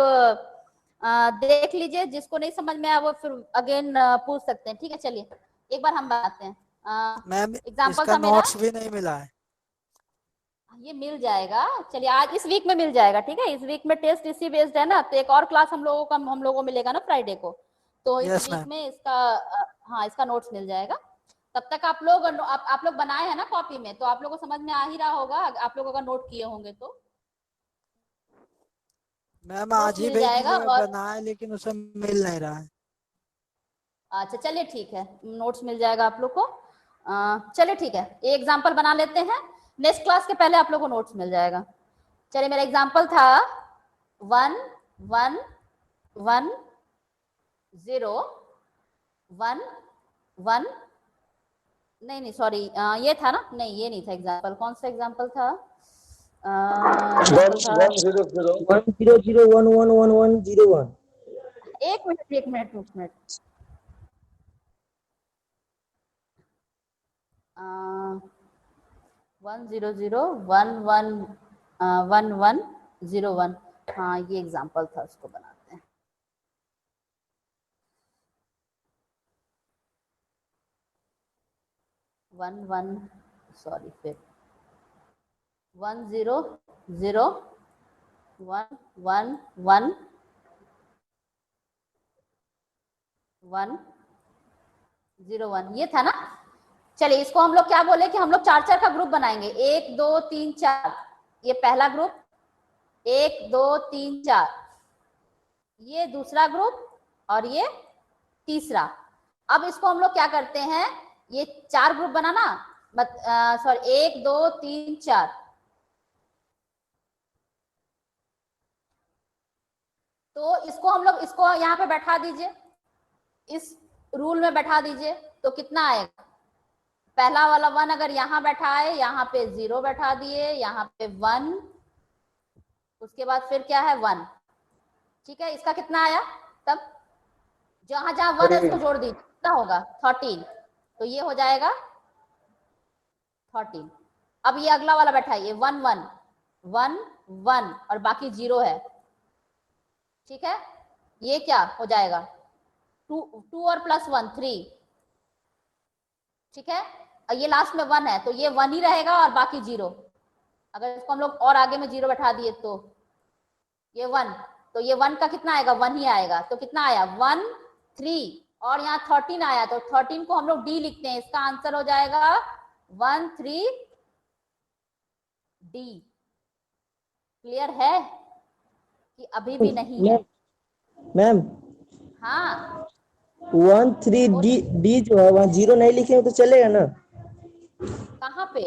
[SPEAKER 1] देख लीजिए, जिसको नहीं समझ में आया वो फिर अगेन पूछ सकते हैं। ठीक है चलिए एक बार हम बनाते हैं।
[SPEAKER 6] मैम
[SPEAKER 1] एग्जाम्पल
[SPEAKER 6] इसका
[SPEAKER 1] था मेरा,
[SPEAKER 6] नोट्स भी नहीं मिला है।
[SPEAKER 1] ये मिल जाएगा। चलिए आज इस वीक में मिल जाएगा। ठीक है इस वीक में टेस्ट इसी बेस्ड है ना, तो एक और क्लास हम लोगों को मिलेगा ना फ्राइडे को, तो इस
[SPEAKER 6] Yes,
[SPEAKER 1] वीक
[SPEAKER 6] ma'am.
[SPEAKER 1] में इसका हाँ इसका नोट्स मिल जाएगा। तब तक आप लोग बनाए हैं ना कॉपी में, तो आप लोगों को समझ में आ ही रहा होगा, आप लोग अगर नोट किए होंगे तो।
[SPEAKER 6] मैम आज ही
[SPEAKER 1] मिल
[SPEAKER 6] भेज
[SPEAKER 1] जाएगा
[SPEAKER 6] दीजिए,
[SPEAKER 1] और
[SPEAKER 6] बनाए लेकिन उसे मिल नहीं रहा है।
[SPEAKER 1] अच्छा चलिए ठीक है, नोट्स मिल जाएगा आप लोग को। चलिए ठीक है, ये एग्जाम्पल बना लेते हैं, नेक्स्ट क्लास के पहले आप लोग को नोट्स मिल जाएगा। चलिए मेरा एग्जाम्पल था 1 1 1 0 1 1 नहीं सॉरी, ये था ना, नहीं ये नहीं था एग्जाम्पल। कौन सा एग्जाम्पल था?
[SPEAKER 7] 100
[SPEAKER 8] 100 11 11 11 01।
[SPEAKER 1] एक मिनट एक मिनट एक मिनट 100111101। हाँ ये एग्जांपल था, उसको बनाते हैं। फिर 1001101 ये था ना। चलिए इसको हम लोग क्या बोले कि हम लोग 4 का ग्रुप बनाएंगे, 1 2 3 4। ये पहला ग्रुप 1 2 3 4, ये दूसरा ग्रुप और ये तीसरा। अब इसको हम लोग क्या करते हैं, ये 4 ग्रुप बनाना, सॉरी 1 2 3 4। तो इसको हम लोग इसको यहाँ पे बैठा दीजिए, इस रूल में बैठा दीजिए, तो कितना आएगा। पहला वाला 1 अगर यहाँ बैठा है, यहाँ पे 0 बैठा दिए, यहाँ पे 1, उसके बाद फिर क्या है 1। ठीक है, इसका कितना आया, तब जहां जहां 1 है उसको जोड़ दीजिए, कितना होगा 13। तो ये हो जाएगा 13। अब ये अगला वाला बैठा है, ये 1 1 1 1 और बाकी 0 है। ठीक है, ये क्या हो जाएगा 2 और +1 3। ठीक है, और ये लास्ट में 1 है, तो ये 1 ही रहेगा और बाकी 0। अगर इसको हम लोग और आगे में 0 बैठा दिए तो ये 1, तो ये 1 का कितना आएगा 1 ही आएगा। तो कितना आया 1 3 और यहाँ 13 आया, तो 13 को हम लोग डी लिखते हैं। इसका आंसर हो जाएगा 1 3 डी। क्लियर है कि अभी भी नहीं है?
[SPEAKER 9] मैम
[SPEAKER 1] हाँ
[SPEAKER 9] 1 3 डी जो है वहाँ 0 नहीं लिखे तो चलेगा ना?
[SPEAKER 1] कहाँ पे?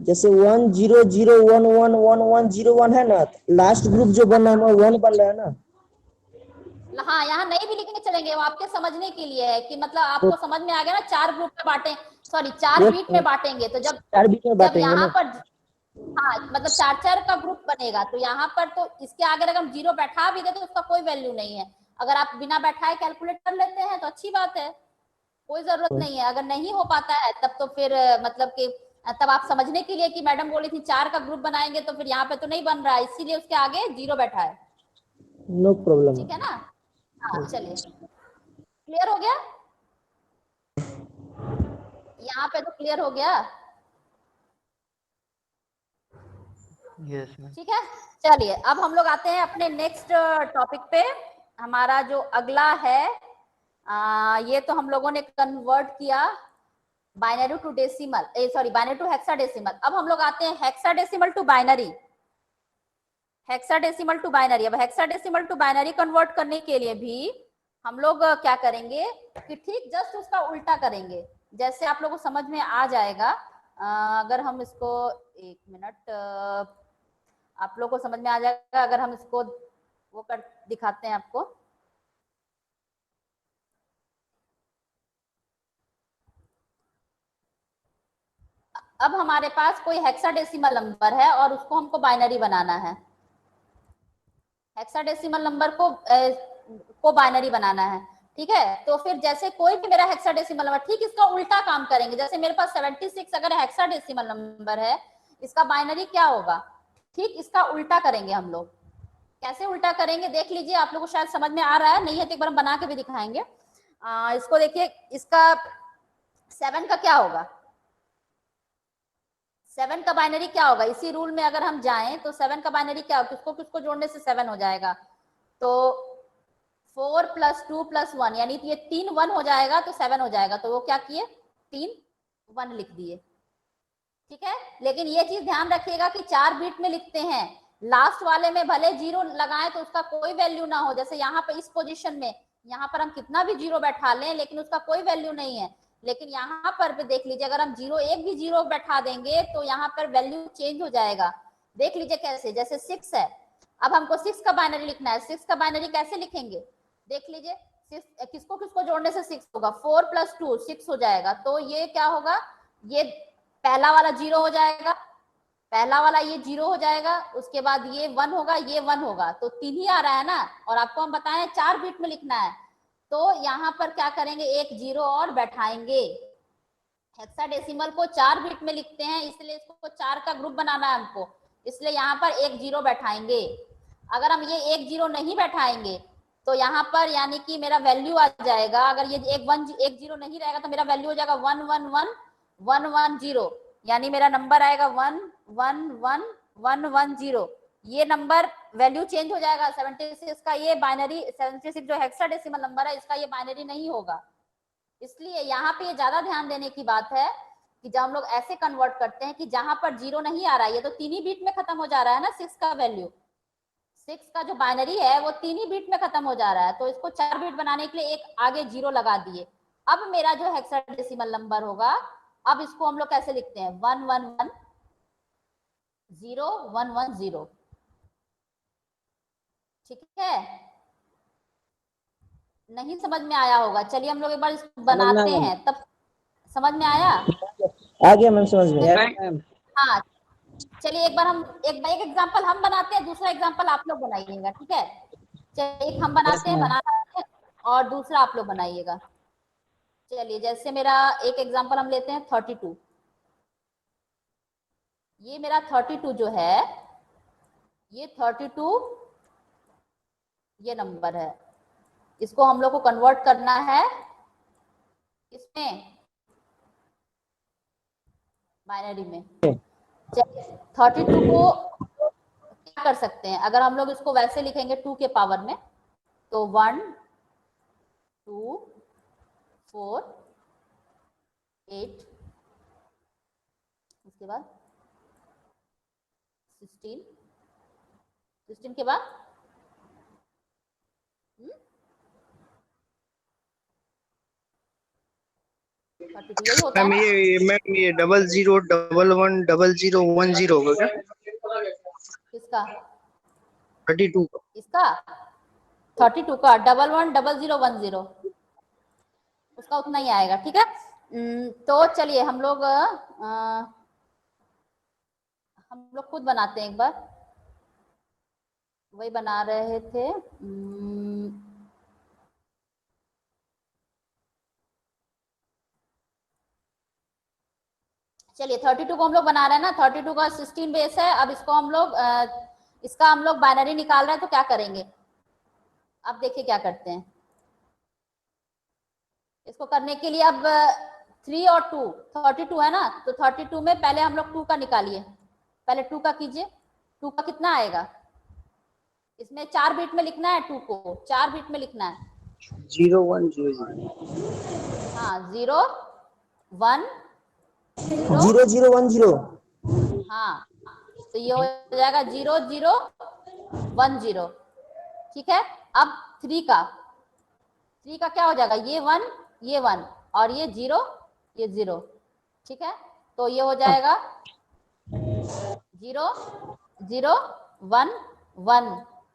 [SPEAKER 9] जैसे 1 0 0 1 1 1 1 0 1 है ना, लास्ट ग्रुप जो बन रहा है 1 बन रहा है ना।
[SPEAKER 1] हाँ यहाँ नहीं भी लिखने चलेंगे, वो आपके समझने के लिए है कि मतलब आपको समझ में आ गया ना। 4 ग्रुप में बांटे, सॉरी 4 बीट में बांटेंगे, तो जब
[SPEAKER 9] 4 बीट में बांटेंगे
[SPEAKER 1] यहाँ
[SPEAKER 9] ना।
[SPEAKER 1] पर हाँ मतलब 4 का ग्रुप बनेगा, तो यहाँ पर तो इसके आगे अगर हम 0 बैठा भी दे तो उसका कोई वैल्यू नहीं है। अगर आप बिना बैठाए कैलकुलेट कर लेते हैं तो अच्छी बात है, कोई जरूरत नहीं है। अगर नहीं हो पाता है तब तो फिर मतलब कि तब आप समझने के लिए कि मैडम बोली थी 4 का ग्रुप बनाएंगे, तो फिर यहाँ पे तो नहीं बन रहा है, इसीलिए उसके आगे 0 बैठा है।
[SPEAKER 9] No problem.
[SPEAKER 1] ठीक है ना। हाँ चलिए, क्लियर हो गया, यहाँ पे तो क्लियर हो गया।
[SPEAKER 5] Yes ma'am.
[SPEAKER 1] ठीक है, चलिए अब हम लोग आते हैं अपने नेक्स्ट टॉपिक पे। हमारा जो अगला है ये तो हम लोगों ने कन्वर्ट किया binary to decimal, sorry binary to hexadecimal. अब हम लोग आते हैं hexadecimal to binary. Hexadecimal to binary, अब हेक्साडेसिमल टू बाइनरी कन्वर्ट करने के लिए भी हम लोग क्या करेंगे कि ठीक जस्ट उसका उल्टा करेंगे। जैसे आप लोगों को समझ में आ जाएगा, अगर हम इसको एक मिनट, आप लोगों को समझ में आ जाएगा अगर हम इसको वो कर दिखाते हैं आपको। अब हमारे पास कोई हेक्साडेसिमल नंबर है और उसको हमको बाइनरी बनाना है। हेक्साडेसिमल नंबर को बाइनरी बनाना है। ठीक है, तो फिर जैसे कोई भी मेरा हेक्साडेसिमल नंबर, ठीक इसका उल्टा काम करेंगे। जैसे मेरे पास 76 अगर हेक्साडेसिमल नंबर है, इसका बाइनरी क्या होगा, ठीक इसका उल्टा करेंगे हम लोग। कैसे उल्टा करेंगे देख लीजिए, आप लोगों को शायद समझ में आ रहा है, नहीं है तो एक बार हम बना के भी दिखाएंगे। इसको देखिए, इसका 7 का क्या होगा, 7 का बाइनरी क्या होगा। इसी रूल में अगर हम जाएं तो 7 का बाइनरी क्या होगा, किसको किसको जोड़ने से 7 हो जाएगा। तो 4 + 2 + 1 यानी ये 3 1 हो जाएगा तो 7 हो जाएगा। तो वो क्या किए 3 1 लिख दिए। ठीक है, लेकिन ये चीज ध्यान रखिएगा कि 4 बीट में लिखते हैं, लास्ट वाले में भले 0 लगाएं तो उसका कोई वैल्यू ना हो। जैसे यहाँ पे इस पोजीशन में यहाँ पर हम कितना भी 0 बैठा लें लेकिन उसका कोई वैल्यू नहीं है। लेकिन यहाँ पर भी देख लीजिए, अगर हम 0 एक भी 0 बैठा देंगे तो यहाँ पर वैल्यू चेंज हो जाएगा। देख लीजिए कैसे, जैसे 6 है, अब हमको 6 का बाइनरी लिखना है। 6 का बाइनरी कैसे लिखेंगे देख लीजिए, किसको किसको जोड़ने से 6 होगा, 4 + 2 6 हो जाएगा। तो ये क्या होगा, ये पहला वाला 0 हो जाएगा, पहला वाला ये 0 हो जाएगा, उसके बाद ये 1 होगा, ये 1 होगा, तो 3 ही आ रहा है ना। और आपको हम बताएं 4 बिट में लिखना है, तो यहाँ पर क्या करेंगे, एक 0 और बैठाएंगे। हेक्साडेसिमल को 4 बिट में लिखते हैं, इसलिए इसको 4 का ग्रुप बनाना है हमको, इसलिए यहाँ पर एक 0 बैठाएंगे। अगर हम ये एक 0 नहीं बैठाएंगे तो यहाँ पर यानी कि मेरा वैल्यू आ जाएगा, अगर ये एक 0 नहीं रहेगा तो मेरा वैल्यू हो जाएगा 111110, यानी मेरा नंबर आएगा 111110। ये नंबर वैल्यू चेंज हो जाएगा। 76 का ये बाइनरी, 76 जो हेक्साडेसिमल नंबर है, इसका ये बाइनरी नहीं होगा। इसलिए यहाँ पे ये ज्यादा ध्यान देने की बात है कि जब हम लोग ऐसे कन्वर्ट करते हैं कि जहां पर 0 नहीं आ रहा है, ये तो 3 ही बीट में खत्म हो जा रहा है ना। 6 का वैल्यू, 6 का जो बाइनरी है वो 3 ही बीट में खत्म हो जा रहा है, तो इसको 4 बीट बनाने के लिए एक आगे 0 लगा दिए। अब मेरा जो हेक्साडेसिमल नंबर होगा, अब इसको हम लोग कैसे लिखते हैं, 11101110। ठीक है, नहीं समझ में आया होगा, चलिए हम लोग एक बार इसको बनाते हैं, तब समझ में आया।
[SPEAKER 9] आ गया मैम, समझ में।
[SPEAKER 1] हाँ, चलिए एक बार हम एक एग्जांपल हम बनाते हैं, दूसरा एग्जांपल आप लोग बनाइएगा। ठीक है, चलिए एक हम बनाते हैं और दूसरा आप लोग बनाइएगा। चलिए जैसे मेरा एक एग्जांपल हम लेते हैं 32। ये मेरा 32 जो है, ये 32 ये नंबर है, इसको हम लोग को कन्वर्ट करना है इसमें, बाइनरी में। चलिए 32 को क्या कर सकते हैं, अगर हम लोग इसको वैसे लिखेंगे 2 के पावर में, तो 1 2 4 8, उसके बाद 16 के बाद 32 यही होता है ना?
[SPEAKER 7] मैम ये 00110010 होगा क्या?
[SPEAKER 1] किसका?
[SPEAKER 7] 32 का।
[SPEAKER 1] इसका 32 का 110010, उसका उतना ही आएगा। ठीक है, तो चलिए हम लोग खुद बनाते हैं एक बार, वही बना रहे थे। चलिए 32 को हम लोग बना रहे हैं ना, 32 का 16 बेस है। अब इसको हम लोग इसका हम लोग बाइनरी निकाल रहे हैं, तो क्या करेंगे, अब देखिए क्या करते हैं। इसको करने के लिए अब 3 और 2, 32 है ना, तो 32 में पहले हम लोग 2 का निकालिए, पहले 2 का कीजिए। 2 का कितना आएगा, इसमें 4 बिट में लिखना है, 2 को 4 बिट में लिखना है।
[SPEAKER 7] 0 1 0 0।
[SPEAKER 1] हाँ 0 1
[SPEAKER 9] 0 0 1 0।
[SPEAKER 1] हाँ, तो ये हो जाएगा 0 0 1 0। ठीक है, अब 3 का क्या हो जाएगा, ये 1 ये 1 और ये 0 ये 0। ठीक है, तो ये हो जाएगा 0 0 1 1,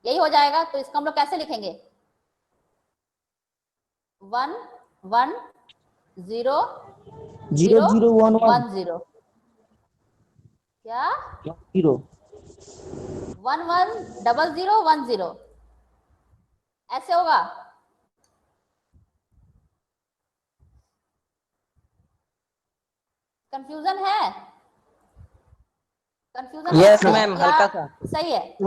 [SPEAKER 1] यही हो जाएगा। तो इसको हम लोग कैसे लिखेंगे, 1 1 0
[SPEAKER 9] 0 0 1 1
[SPEAKER 1] 0, क्या
[SPEAKER 9] 0
[SPEAKER 1] 1 1 0 0 1 0, ऐसे होगा। कंफ्यूजन है, कंफ्यूजन?
[SPEAKER 8] यस मैम, हल्का सा।
[SPEAKER 1] सही है।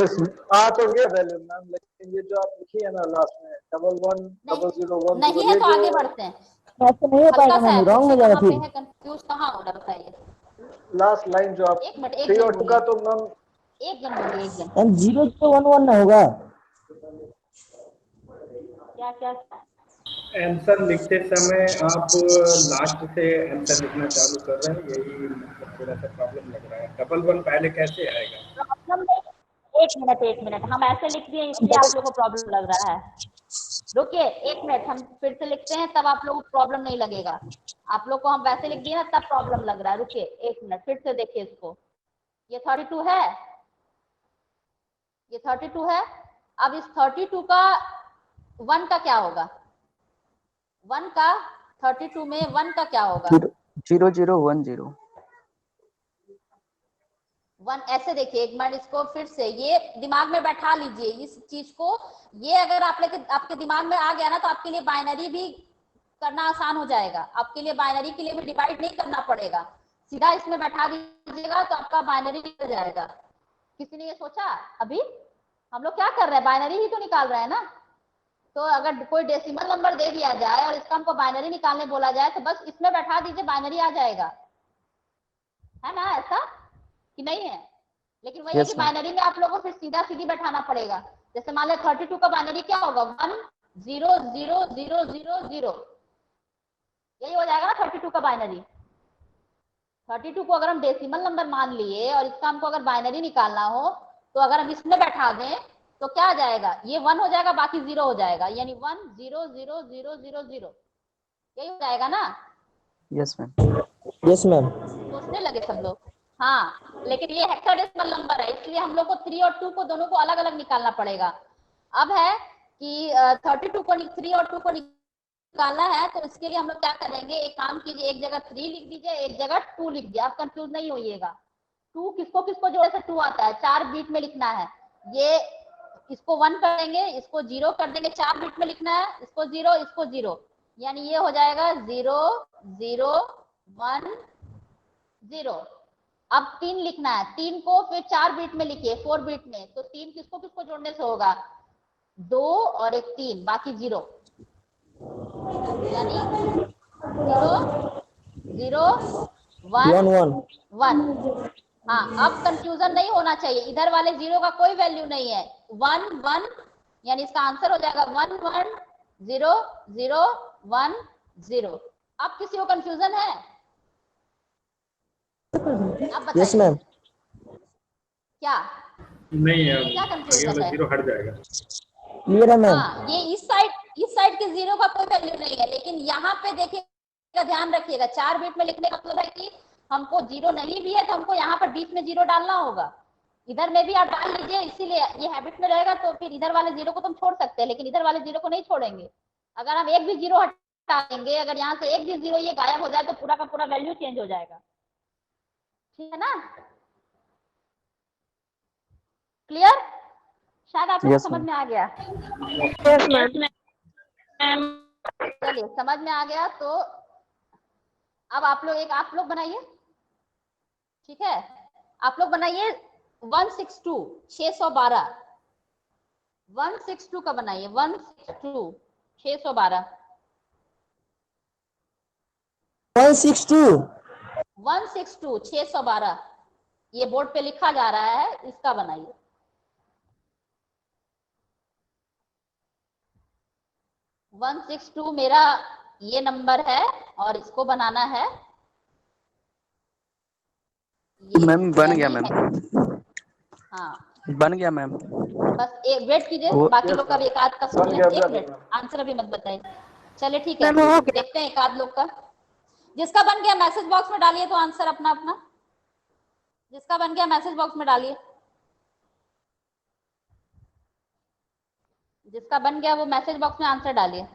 [SPEAKER 2] आ तो गया वैल्यू मैम, लेकिन ये जो आप लिखी है ना लास्ट में 110010
[SPEAKER 1] नहीं है तो आगे बढ़ते हैं।
[SPEAKER 9] ऐसे नहीं हो पाएगा मैम, रॉन्ग हो जाएगा फिर।
[SPEAKER 1] कंफ्यूज कहाँ हो रहा है,
[SPEAKER 2] लास्ट लाइन जो आप
[SPEAKER 1] एक मिनट
[SPEAKER 2] 3 और 2 का, तो मैम
[SPEAKER 1] एक जन बोलिए, एक जन।
[SPEAKER 9] मैम 0 0 1 1 ना होगा,
[SPEAKER 1] क्या क्या
[SPEAKER 2] आंसर लिखते समय आप लास्ट से आंसर लिखना चालू कर रहे हैं, यही मतलब थोड़ा सा प्रॉब्लम लग रहा है। 11 पहले कैसे आएगा?
[SPEAKER 1] प्रॉब्लम नहीं, एक मिनट हम ऐसे लिख दिए इसलिए आप लोगों को प्रॉब्लम लग रहा है। रुकिए एक मिनट, हम फिर से लिखते हैं, तब आप लोगों को प्रॉब्लम नहीं लगेगा। आप लोग को हम वैसे लिख दिए ना, तब प्रॉब्लम लग रहा है। रुकिए एक मिनट, फिर से देखिए इसको। ये 32 है, ये 32 है। अब इस 32 का 1 का क्या होगा, 1 का 32 में 1 का क्या होगा,
[SPEAKER 5] 0 0 1 0।
[SPEAKER 1] वन ऐसे देखिए, एक बार इसको फिर से ये दिमाग में बैठा लीजिए इस चीज को। ये अगर आपके दिमाग में आ गया ना, तो आपके लिए बाइनरी भी करना आसान हो जाएगा। आपके लिए बाइनरी के लिए भी डिवाइड नहीं करना पड़ेगा, सीधा इसमें बैठा दीजिएगा तो आपका बाइनरी निकल जाएगा। किसी ने ये सोचा? अभी हम लोग क्या कर रहे हैं, बाइनरी ही तो निकाल रहे हैं ना। तो अगर कोई डेसिमल नंबर दे दिया जाए और इसका हमको बाइनरी निकालने बोला जाए, तो बस इसमें बैठा दीजिए, बाइनरी आ जाएगा, है ना? ऐसा कि नहीं है? लेकिन वही है कि बाइनरी में आप लोगों को फिर सीधा सीधी बैठाना पड़ेगा। जैसे मान लो 32 का बाइनरी क्या होगा, 1 0 0 0 0 0, यही हो जाएगा ना 32 का बाइनरी। 32 को अगर हम डेसिमल नंबर मान लिए और इसका हमको अगर बाइनरी निकालना हो, तो अगर हम इसमें बैठा दें तो क्या आ जाएगा, ये 1 हो जाएगा, बाकी 0 हो जाएगा, यानी 1 0 0 0 0 0, यही हो जाएगा ना?
[SPEAKER 5] Yes ma'am.
[SPEAKER 9] Yes ma'am.
[SPEAKER 1] सोचने लगे सब लोग। हाँ, लेकिन ये हेक्साडेसिमल नंबर है, इसलिए हम लोग को 3 और 2 को दोनों को अलग अलग निकालना पड़ेगा। अब है कि 32 को 3 और 2 को निकालना है, तो इसके लिए हम लोग क्या करेंगे, एक काम कीजिए, एक जगह 3 लिख दीजिए, एक जगह 2 लिख दीजिए, आप कंफ्यूज नहीं होइएगा। 2 किसको किसको जोड़े से 2 आता है, 4 बीट में लिखना है। ये इसको 1 कर देंगे, इसको 0 कर देंगे, 4 बीट में लिखना है, इसको 0 इसको 0, यानी ये हो जाएगा 0 0 1 0। अब 3 लिखना है, 3 को फिर 4 बीट में लिखिए, 4 बीट में, तो 3 किसको किसको जोड़ने से होगा, 2 और एक 3, बाकी 0, यानी 0 0 1 1। हाँ, अब कंफ्यूजन नहीं होना चाहिए, इधर वाले 0 का कोई वैल्यू नहीं है, 1 1, यानी इसका आंसर हो जाएगा 1 1 0 0 1 0। अब किसी को कंफ्यूजन है? अब बताइए।
[SPEAKER 9] Yes ma'am.
[SPEAKER 1] क्या
[SPEAKER 2] नहीं है,
[SPEAKER 1] क्या कंफ्यूजन है?
[SPEAKER 2] 0 हट जाएगा।
[SPEAKER 9] क्लियर है मैम।
[SPEAKER 1] हाँ, ये इस साइड के 0 का कोई वैल्यू नहीं है, लेकिन यहाँ पे देखिएगा, ध्यान रखिएगा, 4 बीट में लिखने का मतलब है कि हमको 0 नहीं भी है तो हमको यहाँ पर बीच में 0 डालना होगा। इधर में भी आप डाल लीजिए, इसीलिए ये हैबिट में रहेगा, तो फिर इधर वाले 0 को तुम छोड़ सकते हैं, लेकिन इधर वाले 0 को नहीं छोड़ेंगे। अगर हम एक भी 0 हटा देंगे, अगर यहाँ से एक भी 0 ये गायब हो जाए, तो पूरा का पूरा वैल्यू चेंज हो जाएगा। ठीक है ना? क्लियर? शायद आप लोग को समझ में आ गया।
[SPEAKER 3] Yes ma'am.
[SPEAKER 1] चलिए, समझ में आ गया तो अब आप लोग बनाइए। ठीक है, आप लोग बनाइए 162 612, 162 का बनाइए, 162 612,
[SPEAKER 9] 162
[SPEAKER 1] 162 612, ये बोर्ड पे लिखा जा रहा है, इसका बनाइए। वन 162 मेरा ये नंबर है और इसको बनाना है।
[SPEAKER 5] मैम बन गया मैम।
[SPEAKER 1] हाँ,
[SPEAKER 5] बन गया मैम।
[SPEAKER 1] बस एक वेट कीजिए, बाकी लोग का भी एक आध का सुन लें। एक मिनट, आंसर अभी मत बताइए। चलिए ठीक है, देखते हैं एक आध लोग का। जिसका बन गया मैसेज बॉक्स में डालिए तो आंसर अपना अपना, जिसका बन गया मैसेज बॉक्स में डालिए, जिसका बन गया वो मैसेज बॉक्स में आंसर डालिए,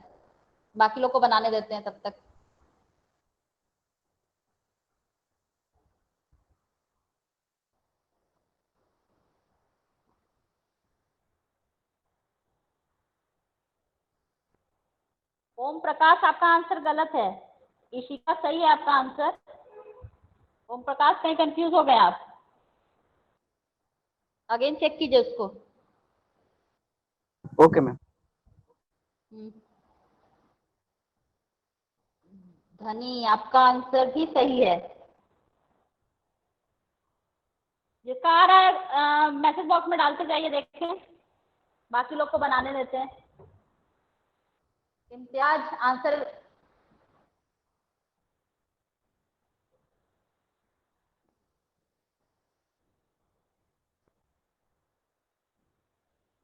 [SPEAKER 1] बाकी लोग को बनाने देते हैं तब तक। ओम प्रकाश, आपका आंसर गलत है। इशिका सही है आपका आंसर। ओम प्रकाश कहीं कंफ्यूज हो गए आप? अगेन चेक कीजिए उसको।
[SPEAKER 5] Okay ma'am.
[SPEAKER 1] धनी, आपका आंसर भी सही है। जिसका आ रहा है मैसेज बॉक्स में डालते जाइए, देखें, बाकी लोग को बनाने देते हैं। इम्तियाज आंसर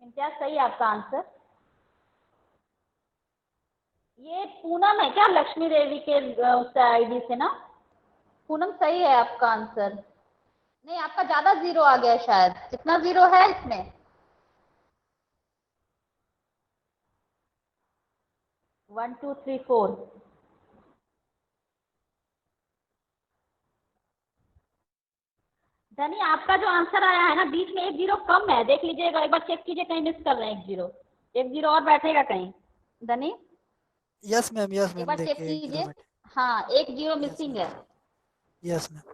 [SPEAKER 1] इम्तियाज सही है आपका आंसर। ये पूनम है क्या, लक्ष्मी देवी के उस आईडी से ना? पूनम सही है आपका आंसर। नहीं, आपका ज्यादा 0 आ गया शायद, कितना 0 है इसमें? 1 2 3 4। धनी आपका जो आंसर आया है ना बीच में एक जीरो कम है, देख लीजिएगा एक बार, चेक कीजिए कहीं मिस कर रहे हैं एक जीरो और बैठेगा कहीं। धनी
[SPEAKER 6] यस मैम, यस
[SPEAKER 1] एक
[SPEAKER 6] मैम,
[SPEAKER 1] बार चेक
[SPEAKER 6] देखिए एक
[SPEAKER 1] कीजिए।
[SPEAKER 6] जीरो
[SPEAKER 1] हाँ एक जीरो
[SPEAKER 6] Yes,
[SPEAKER 1] मिसिंग है।
[SPEAKER 6] Yes ma'am.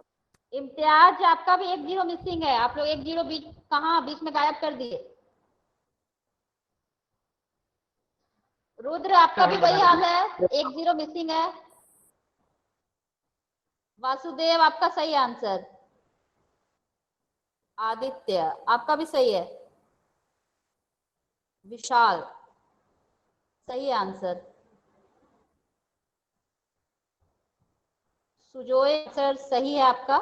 [SPEAKER 1] इम्तियाज आपका भी एक जीरो मिसिंग है, आप लोग एक जीरो बीच कहाँ बीच में गायब कर दिए। रुद्र आपका भी वही हाल है, एक जीरो मिसिंग है। वासुदेव आपका सही आंसर। आदित्य आपका भी सही है। विशाल सही आंसर। सुजोय सर सही है आपका।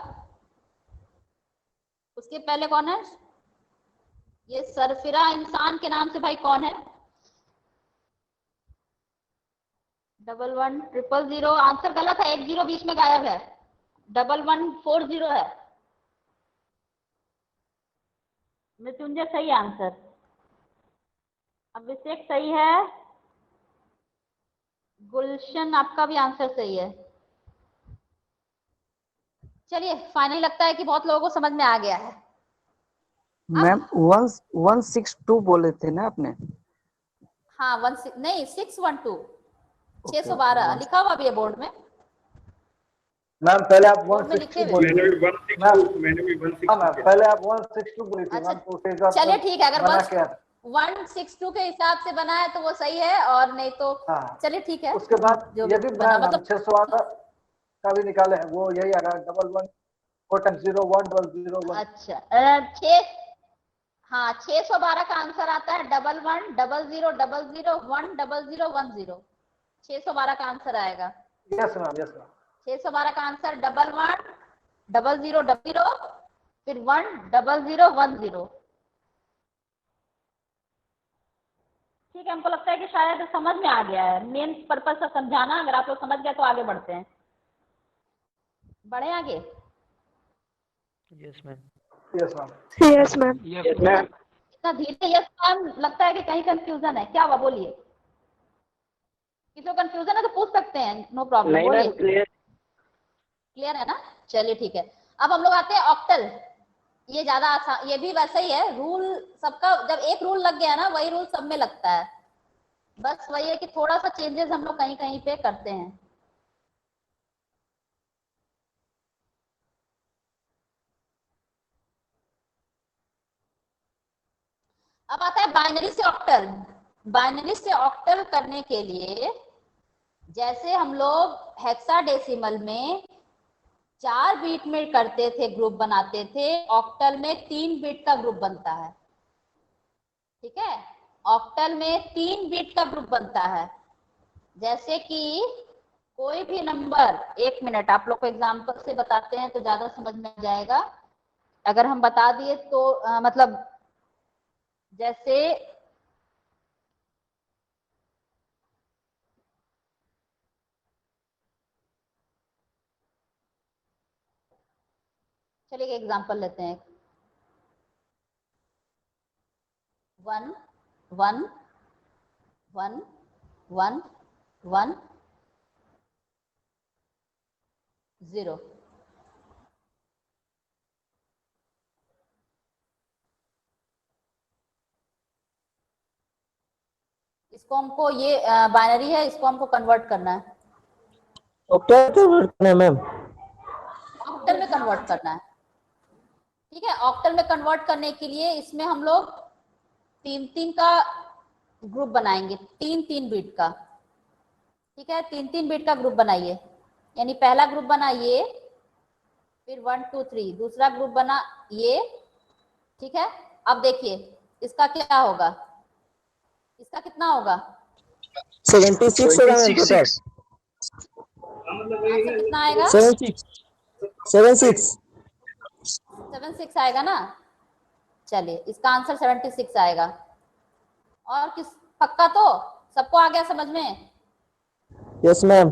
[SPEAKER 1] उसके पहले कौन है? ये सरफिरा इंसान के नाम से भाई कौन है? 111000 आंसर गलत है, एक जीरो बीच में गायब है। 1140 है। मृत्युंजय सही आंसर। अभिषेक सही है। गुलशन आपका भी आंसर सही है। चलिए फाइनली लगता है कि बहुत लोगों को समझ में आ गया है।
[SPEAKER 5] मैम 162 बोले थे ना आपने?
[SPEAKER 1] हाँ नहीं 612
[SPEAKER 5] Okay,
[SPEAKER 1] 612
[SPEAKER 5] okay,
[SPEAKER 1] लिखा हुआ भी है बोर्ड में।
[SPEAKER 3] मैम पहले आप
[SPEAKER 1] बोर्ड में लिखे
[SPEAKER 3] 162
[SPEAKER 1] हुए।
[SPEAKER 2] मैंने
[SPEAKER 3] बोली
[SPEAKER 2] भी
[SPEAKER 3] थी मैम।
[SPEAKER 2] 162 मैंने भी 162
[SPEAKER 3] हाँ मैम,
[SPEAKER 2] किया।
[SPEAKER 3] पहले आप 162 बोली थी
[SPEAKER 1] अच्छा
[SPEAKER 3] मैम, तो उसके हिसाब से
[SPEAKER 1] चलिए ठीक है, अगर
[SPEAKER 3] बना क्या?
[SPEAKER 1] 162 के हिसाब से बना है तो वो सही है, और नहीं तो
[SPEAKER 3] हाँ,
[SPEAKER 1] चलिए ठीक है।
[SPEAKER 3] उसके बाद
[SPEAKER 1] जो
[SPEAKER 3] ये
[SPEAKER 1] भी
[SPEAKER 3] भी
[SPEAKER 1] बना
[SPEAKER 3] बनाया मैम,
[SPEAKER 1] मतलब
[SPEAKER 3] 612 का भी निकाले हैं, वो यही आ रहा है 11 4 टाइम्स 0 1 0 1।
[SPEAKER 1] अच्छा हाँ 612 का आंसर आता है 11000010010010। 612 का आंसर आएगा।
[SPEAKER 3] Yes ma'am, yes ma'am.
[SPEAKER 1] 612 का आंसर 110000 फिर 10010। ठीक है, हमको लगता है कि शायद समझ में आ गया है। मेन पर्पस से समझाना, अगर आप लोग समझ गए तो आगे बढ़ते हैं। बढ़े आगे।
[SPEAKER 3] Yes ma'am.
[SPEAKER 7] Yes ma'am.
[SPEAKER 1] इतना धीरे यस मैम लगता है कि कहीं कंफ्यूजन है, क्या हुआ बोलिए। किसी को कंफ्यूजन है तो पूछ सकते हैं, नो प्रॉब्लम।
[SPEAKER 7] नहीं मैम, क्लियर।
[SPEAKER 1] क्लियर है ना? चलिए ठीक है। अब हम लोग आते हैं ऑक्टल। ये ज्यादा आसान, ये भी वैसा ही है रूल सबका। जब एक रूल लग गया ना वही रूल सब में लगता है। बस वही है कि थोड़ा सा चेंजेस हम लोग कहीं कहीं पे करते हैं। अब आता है बाइनरी से ऑक्टल। बाइनरी से ऑक्टल करने के लिए जैसे हम लोग हेक्साडेसिमल में 4 बिट में करते थे, ग्रुप बनाते थे, ऑक्टल में 3 बिट का ग्रुप बनता है। ठीक है, ऑक्टल में 3 बिट का ग्रुप बनता है। जैसे कि कोई भी नंबर, 1 मिनट आप लोग को एग्जांपल से बताते हैं तो ज्यादा समझ में आ जाएगा। अगर हम बता दिए तो मतलब जैसे चलिए एग्जांपल लेते हैं। 1 1 1 1 1 0। इसको हमको, ये बाइनरी है, इसको हमको कन्वर्ट करना है,
[SPEAKER 9] ऑक्टल कन्वर्ट करना है मैम।
[SPEAKER 1] ऑक्टल में कन्वर्ट करना है। ठीक है, ऑक्टल में कन्वर्ट करने के लिए इसमें हम लोग 3-3 का ग्रुप बनाएंगे, 3-3 बिट का। ठीक है, 3-3 बिट का ग्रुप बनाइए। यानी पहला ग्रुप बना ये, फिर 1 2 3, दूसरा ग्रुप बना ये। ठीक है, अब देखिए इसका क्या होगा, इसका कितना होगा?
[SPEAKER 9] 76 होगा मैम टोटल।
[SPEAKER 1] आंसर कितना आएगा?
[SPEAKER 9] 76
[SPEAKER 1] 76 आएगा ना। चलिए इसका आंसर 76 आएगा। और किस, पक्का तो सबको आ गया समझ में?
[SPEAKER 9] Yes ma'am.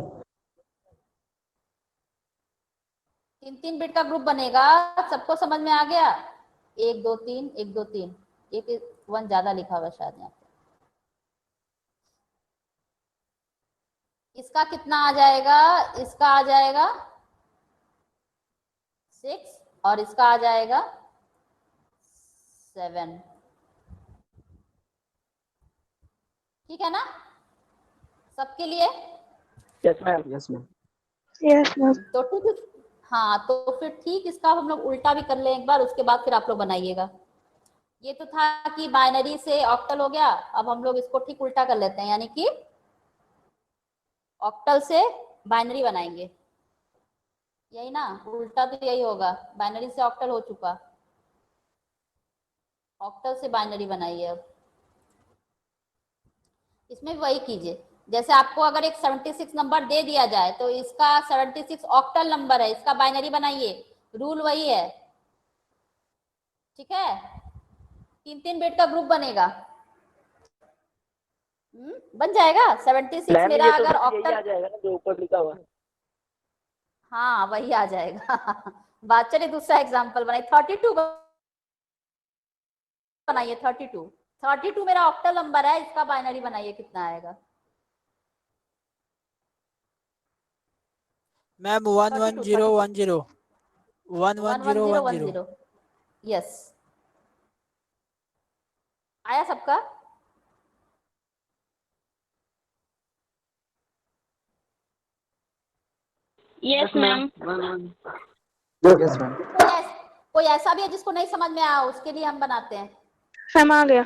[SPEAKER 1] 3-3 बिट का ग्रुप बनेगा, सबको समझ में आ गया? 1 2 3 1 2 3, एक 1 ज्यादा लिखा हुआ शायद यहाँ पे। इसका कितना आ जाएगा? इसका आ जाएगा 6 और इसका आ जाएगा 7। ठीक है ना सबके लिए?
[SPEAKER 7] Yes ma'am.
[SPEAKER 5] Yes ma'am.
[SPEAKER 10] Yes ma'am.
[SPEAKER 1] तो ठीक, हाँ तो फिर ठीक, इसका हम लोग उल्टा भी कर लें एक बार, उसके बाद फिर आप लोग बनाइएगा। ये तो था कि बाइनरी से ऑक्टल हो गया, अब हम लोग इसको ठीक उल्टा कर लेते हैं, यानी कि ऑक्टल से बाइनरी बनाएंगे, यही ना? उल्टा तो यही होगा, बाइनरी से ऑक्टल हो चुका, ऑक्टल से बाइनरी बनाइए। अब इसमें वही कीजिए, जैसे आपको अगर एक 76 नंबर दे दिया जाए तो इसका 76 ऑक्टल नंबर है, इसका बाइनरी बनाइए, रूल वही है। ठीक है, 3-3 बिट का ग्रुप बनेगा। बन जाएगा 76
[SPEAKER 7] मैम
[SPEAKER 1] मेरा
[SPEAKER 7] ये तो
[SPEAKER 1] अगर
[SPEAKER 7] बस यही
[SPEAKER 1] ऑक्टल,
[SPEAKER 7] आ जाएगा ना जो ऊपर लिखा हुआ है।
[SPEAKER 1] हाँ वही आ जाएगा। बात चलिए दूसरा एग्जांपल बनाइए, 32 बनाइए, 32 मेरा ऑक्टल नंबर है, इसका बाइनरी बनाइए, कितना आएगा?
[SPEAKER 6] मैम 11010 11010।
[SPEAKER 1] यस, आया सबका?
[SPEAKER 10] Yes ma'am.
[SPEAKER 5] Yes ma'am.
[SPEAKER 1] कोई ऐसा भी है जिसको नहीं समझ में आया, उसके लिए हम बनाते हैं।
[SPEAKER 10] मैम आ गया।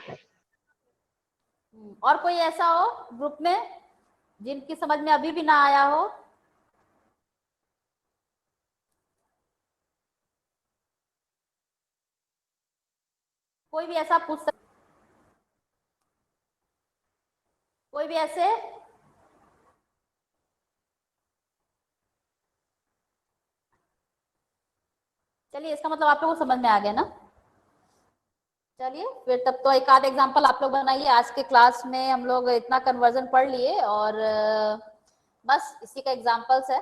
[SPEAKER 1] और कोई ऐसा हो ग्रुप में जिनकी समझ में अभी भी ना आया हो? कोई भी ऐसा पूछ सकता, कोई भी ऐसे? चलिए, इसका मतलब आप लोगों को समझ में आ गया ना? चलिए फिर तब तो एक आध एग्जांपल आप लोग बनाइए। आज के क्लास में हम लोग इतना कन्वर्जन पढ़ लिए और बस इसी का एग्जांपल्स है,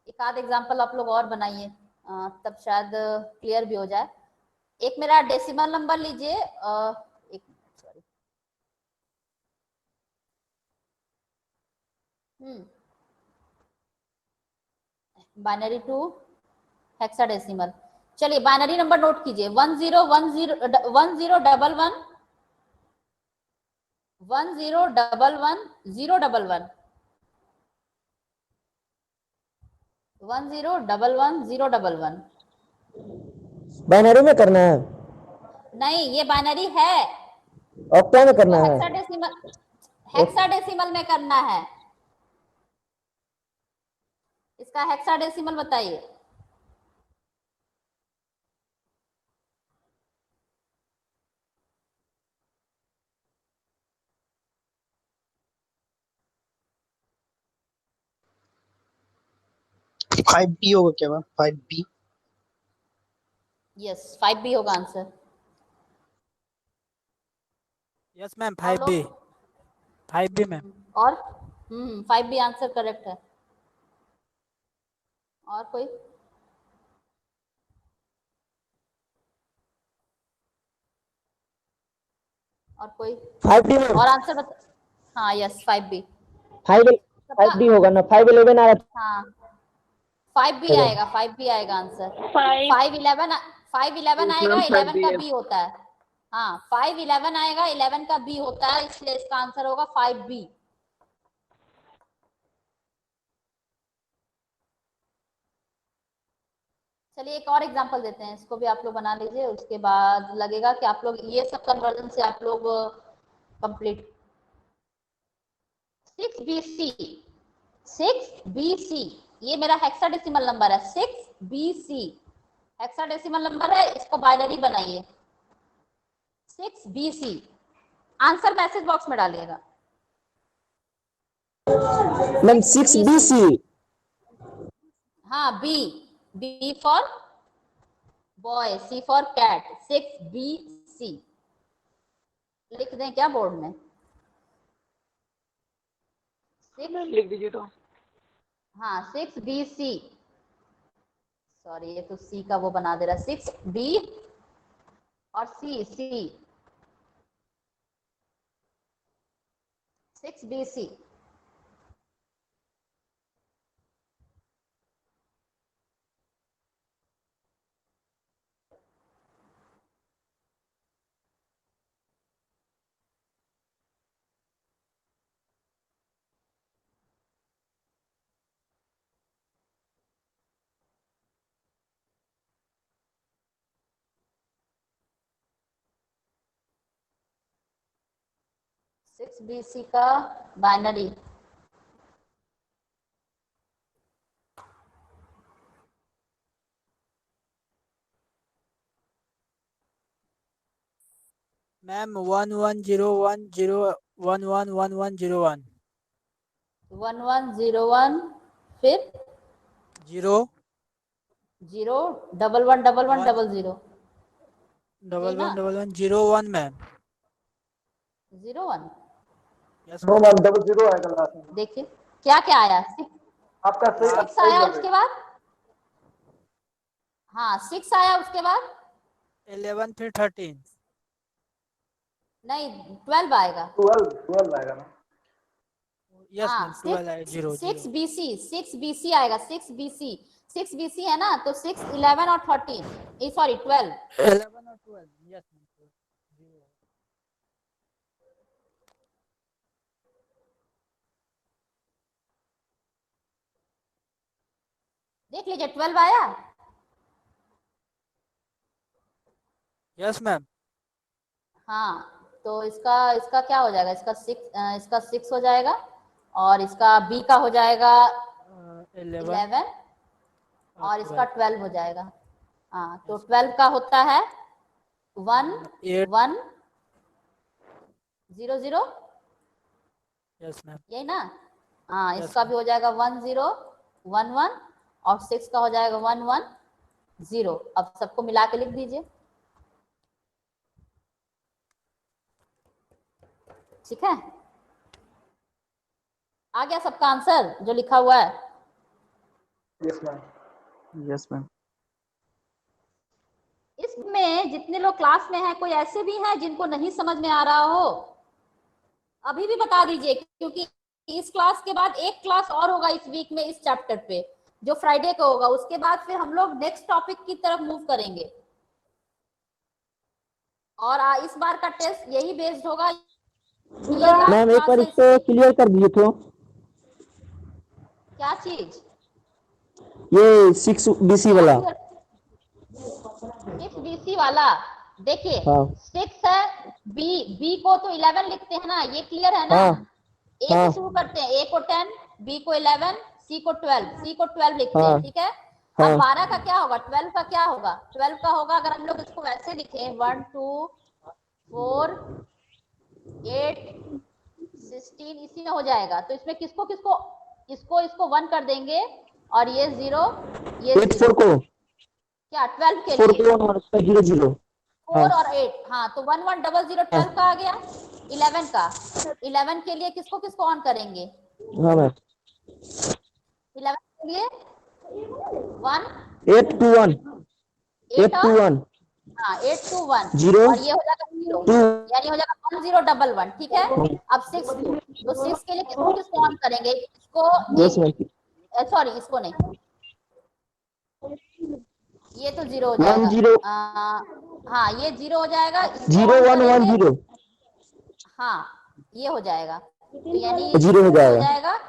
[SPEAKER 1] एक आध एग्जांपल आप लोग और बनाइए, तब शायद क्लियर भी हो जाए। एक मेरा डेसिमल नंबर लीजिए, एक सॉरी, बाइनरी टू हेक्साडेसिमल। चलिए बाइनरी नंबर नोट कीजिए, 1011 1011 1011 011 1011 011।
[SPEAKER 9] बाइनरी में करना है?
[SPEAKER 1] नहीं, ये बाइनरी है,
[SPEAKER 9] ऑक्टा में करना है?
[SPEAKER 1] हेक्साडेसिमल में करना है। इसका हेक्साडेसिमल बताइए।
[SPEAKER 11] फाइव बी होगा क्या मैम? 5B।
[SPEAKER 1] यस, 5B होगा आंसर।
[SPEAKER 6] यस मैम,
[SPEAKER 1] और
[SPEAKER 6] 5B
[SPEAKER 1] लोग
[SPEAKER 6] 5B मैम।
[SPEAKER 1] और 5B आंसर करेक्ट है। और कोई? और कोई
[SPEAKER 9] 5D में?
[SPEAKER 1] और आंसर बता। हाँ यस, 5B
[SPEAKER 9] 5D होगा ना? 511 आ रहा
[SPEAKER 1] हाँ 5B
[SPEAKER 9] था।
[SPEAKER 1] आएगा, 5B आएगा आंसर।
[SPEAKER 10] 5
[SPEAKER 1] 511 आएगा, 11 का B होता है। हाँ 511 आएगा, 11 का B होता है, इसलिए इसका आंसर होगा 5B। चलिए एक और एग्जांपल देते हैं, इसको भी आप लोग बना लीजिए, उसके बाद लगेगा कि आप लोग ये सब कन्वर्जन से आप लोग कंप्लीट। 6BC ये मेरा हेक्साडेसिमल नंबर है, 6BC हेक्साडेसिमल नंबर है, इसको बाइनरी बनाइए। 6BC आंसर मैसेज बॉक्स में डालिएगा।
[SPEAKER 9] Ma'am 6BC।
[SPEAKER 1] हाँ B for boy, C for cat, 6BC लिख दें क्या बोर्ड में?
[SPEAKER 7] लिख दीजिए तो।
[SPEAKER 1] हाँ 6BC, सॉरी ये तो C का वो बना दे रहा है, 6B और C 6BC। 6BC का बाइनरी।
[SPEAKER 6] मैम 110101111101
[SPEAKER 1] 1101 फिर
[SPEAKER 6] 0
[SPEAKER 1] 0 111100
[SPEAKER 6] 111101 मैम।
[SPEAKER 1] 01
[SPEAKER 6] यस
[SPEAKER 3] नो मैम, 00 आएगा लास्ट में।
[SPEAKER 1] देखिए क्या क्या आया,
[SPEAKER 3] आपका सही
[SPEAKER 1] 6 आया उसके बाद, हाँ 6 आया उसके बाद
[SPEAKER 6] 11 फिर 13
[SPEAKER 1] नहीं 12 आएगा।
[SPEAKER 3] 12 आएगा ना।
[SPEAKER 6] यस
[SPEAKER 1] हाँ
[SPEAKER 6] मैम 12 आएगा 0
[SPEAKER 1] 6 BC आएगा। 6 BC है ना, तो 6 11 और 13 सॉरी 12
[SPEAKER 6] 11 और 12 यस मैम।
[SPEAKER 1] देख लीजिए 12 आया।
[SPEAKER 6] Yes ma'am.
[SPEAKER 1] हाँ तो इसका क्या हो जाएगा, इसका 6 हो जाएगा और इसका B का हो जाएगा 11 और इसका 12 हो जाएगा। हाँ तो 12 का होता है 1 1 0 0
[SPEAKER 6] यस मैम।
[SPEAKER 1] यही ना। हाँ इसका भी हो जाएगा 1 0 1 1 और 6 का हो जाएगा 1 1 0। अब सबको मिला के लिख दीजिए, ठीक है। आ गया सबका आंसर जो लिखा हुआ है।
[SPEAKER 3] Yes ma'am.
[SPEAKER 5] Yes ma'am.
[SPEAKER 1] इसमें जितने लोग क्लास में हैं, कोई ऐसे भी हैं जिनको नहीं समझ में आ रहा हो, अभी भी बता दीजिए, क्योंकि इस क्लास के बाद एक क्लास और होगा इस वीक में इस चैप्टर पे, जो फ्राइडे को होगा। उसके बाद फिर हम लोग नेक्स्ट टॉपिक की तरफ मूव करेंगे और इस बार का टेस्ट यही बेस्ड होगा।
[SPEAKER 9] मैम एक बार इसको क्लियर कर दिए तो।
[SPEAKER 1] क्या चीज?
[SPEAKER 9] ये 6BC वाला।
[SPEAKER 1] 6BC वाला देखिए,
[SPEAKER 9] हाँ
[SPEAKER 1] 6 है, बी को तो 11 लिखते हैं ना, ये क्लियर है ना।
[SPEAKER 9] हाँ
[SPEAKER 1] ए से शुरू करते हैं, ए को 10, बी को 11, सी को 12 लिखते हैं, ठीक है। अब 12 का क्या होगा, 12 का क्या होगा? 12 का होगा, अगर हम लोग इसको वैसे लिखें 1 2 4 8 16 इसी में हो जाएगा। तो इसमें किसको किसको इसको 1 कर देंगे और ये 0 ये 0
[SPEAKER 9] को
[SPEAKER 1] क्या 12 के
[SPEAKER 9] 4
[SPEAKER 1] लिए
[SPEAKER 9] को 0 0
[SPEAKER 1] 4 और 8। हाँ तो 1 1 0 0 12 का आ गया। 11 का 11 के लिए किसको किसको ऑन करेंगे?
[SPEAKER 9] हाँ मैम
[SPEAKER 1] 11 के लिए 1
[SPEAKER 9] 8 to 1 8 to 1
[SPEAKER 1] हाँ 8 to 1
[SPEAKER 9] 0
[SPEAKER 1] और ये हो जाएगा 0 यानी हो जाएगा 1 0 1 1, ठीक है। अब 6 तो 6 के लिए किसको किसको ऑन करेंगे? इसको सॉरी इसको नहीं, ये तो 0 हो जाएगा। हाँ ये 0 हो जाएगा,
[SPEAKER 9] 0 1 1 0
[SPEAKER 1] हाँ ये हो जाएगा, तो यानी
[SPEAKER 9] 0 हो जाएगा।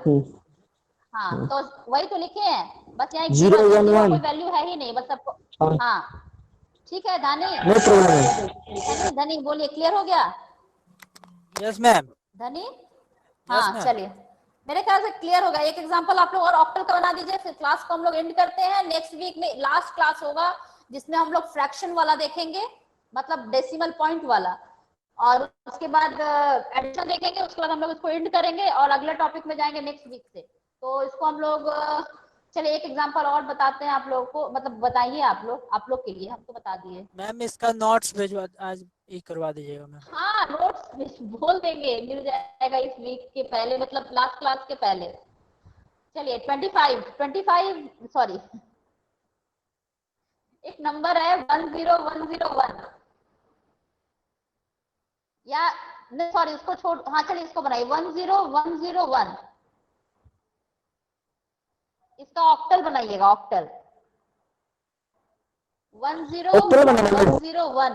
[SPEAKER 1] हाँ तो वही तो लिखे हैं, बस यहाँ
[SPEAKER 9] 0 1 1
[SPEAKER 1] कोई वैल्यू है ही नहीं, बस सबको हाँ ठीक है। धानी
[SPEAKER 9] नो प्रॉब्लम।
[SPEAKER 1] धनी बोलिए, क्लियर हो गया?
[SPEAKER 6] Yes ma'am.
[SPEAKER 1] धनी हाँ चलिए, मेरे ख्याल से क्लियर होगा। एक एग्जांपल आप लोग और ऑक्टल का बना दीजिए, फिर क्लास को हम लोग एंड करते हैं। नेक्स्ट वीक में लास्ट क्लास होगा जिसमें हम लोग फ्रैक्शन वाला देखेंगे, मतलब डेसिमल पॉइंट वाला, और उसके बाद एडिशन देखेंगे। उसके बाद हम लोग इसको एंड करेंगे और अगले टॉपिक में जाएंगे नेक्स्ट वीक से। तो इसको हम लोग चलिए एक एग्जांपल और बताते हैं आप लोगों को, मतलब बताइए आप लोग के लिए, हम तो बता दिए।
[SPEAKER 6] मैम इसका नोट्स भेजवा आज ही करवा दीजिएगा मैम।
[SPEAKER 1] हाँ नोट्स बोल देंगे, मिल जाएगा इस वीक के पहले, मतलब लास्ट क्लास के पहले। चलिए 25 सॉरी एक नंबर है 10101 या सॉरी इसको छोड़, हाँ चलिए इसको बनाइए 10101। इसका ऑक्टल बनाइएगा, ऑक्टल 10101।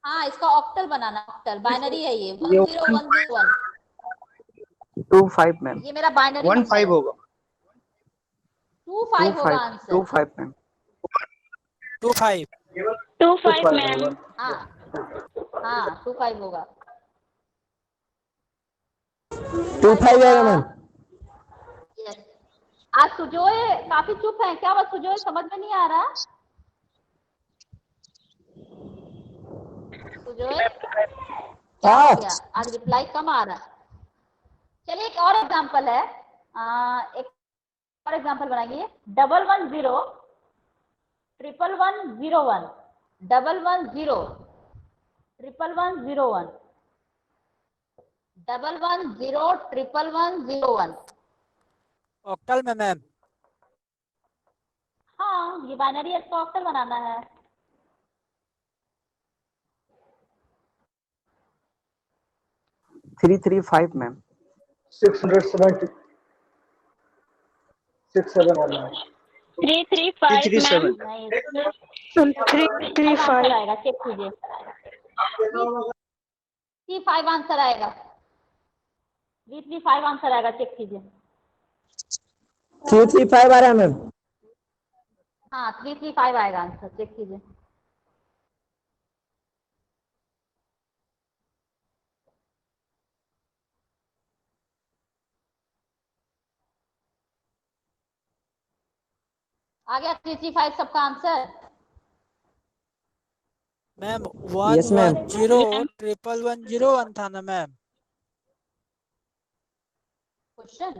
[SPEAKER 1] हाँ इसका ऑक्टल बनाना, ऑक्टल बाइनरी है ये 10101
[SPEAKER 5] 25 मैम।
[SPEAKER 1] ये मेरा बाइनरी
[SPEAKER 11] 15 होगा।
[SPEAKER 1] 25 होगा आंसर।
[SPEAKER 5] 25 मैम।
[SPEAKER 10] 25 मैम।
[SPEAKER 1] हाँ 25 होगा।
[SPEAKER 9] 25 आएगा मैम।
[SPEAKER 1] यस। आज सुजोय काफी चुप है, क्या बात सुजोय, समझ में नहीं आ रहा? सुजोय क्या हो गया, आज रिप्लाई कम आ रहा है। चलिए एक और एग्जांपल है, एक और एग्जांपल बनाइए। 110 11101 110 11101 110 11101।
[SPEAKER 6] ऑक्टल में मैम।
[SPEAKER 1] हाँ, ये बाइनरी है तो ऑक्टल बनाना है।
[SPEAKER 5] Three three five ma'am.
[SPEAKER 3] 670 6719
[SPEAKER 10] 335 ma'am.
[SPEAKER 11] 337
[SPEAKER 1] नहीं,
[SPEAKER 10] 335
[SPEAKER 1] आएगा, चेक कीजिए। 335 आंसर आएगा, 335 आंसर आएगा, चेक कीजिए।
[SPEAKER 9] 335 आ रहा है मैम।
[SPEAKER 1] हाँ 335 आएगा आंसर, चेक कीजिए। आ गया 335 सबका आंसर?
[SPEAKER 6] Ma'am
[SPEAKER 9] yes ma'am.
[SPEAKER 6] 110 था ना मैम?
[SPEAKER 1] क्वेश्चन,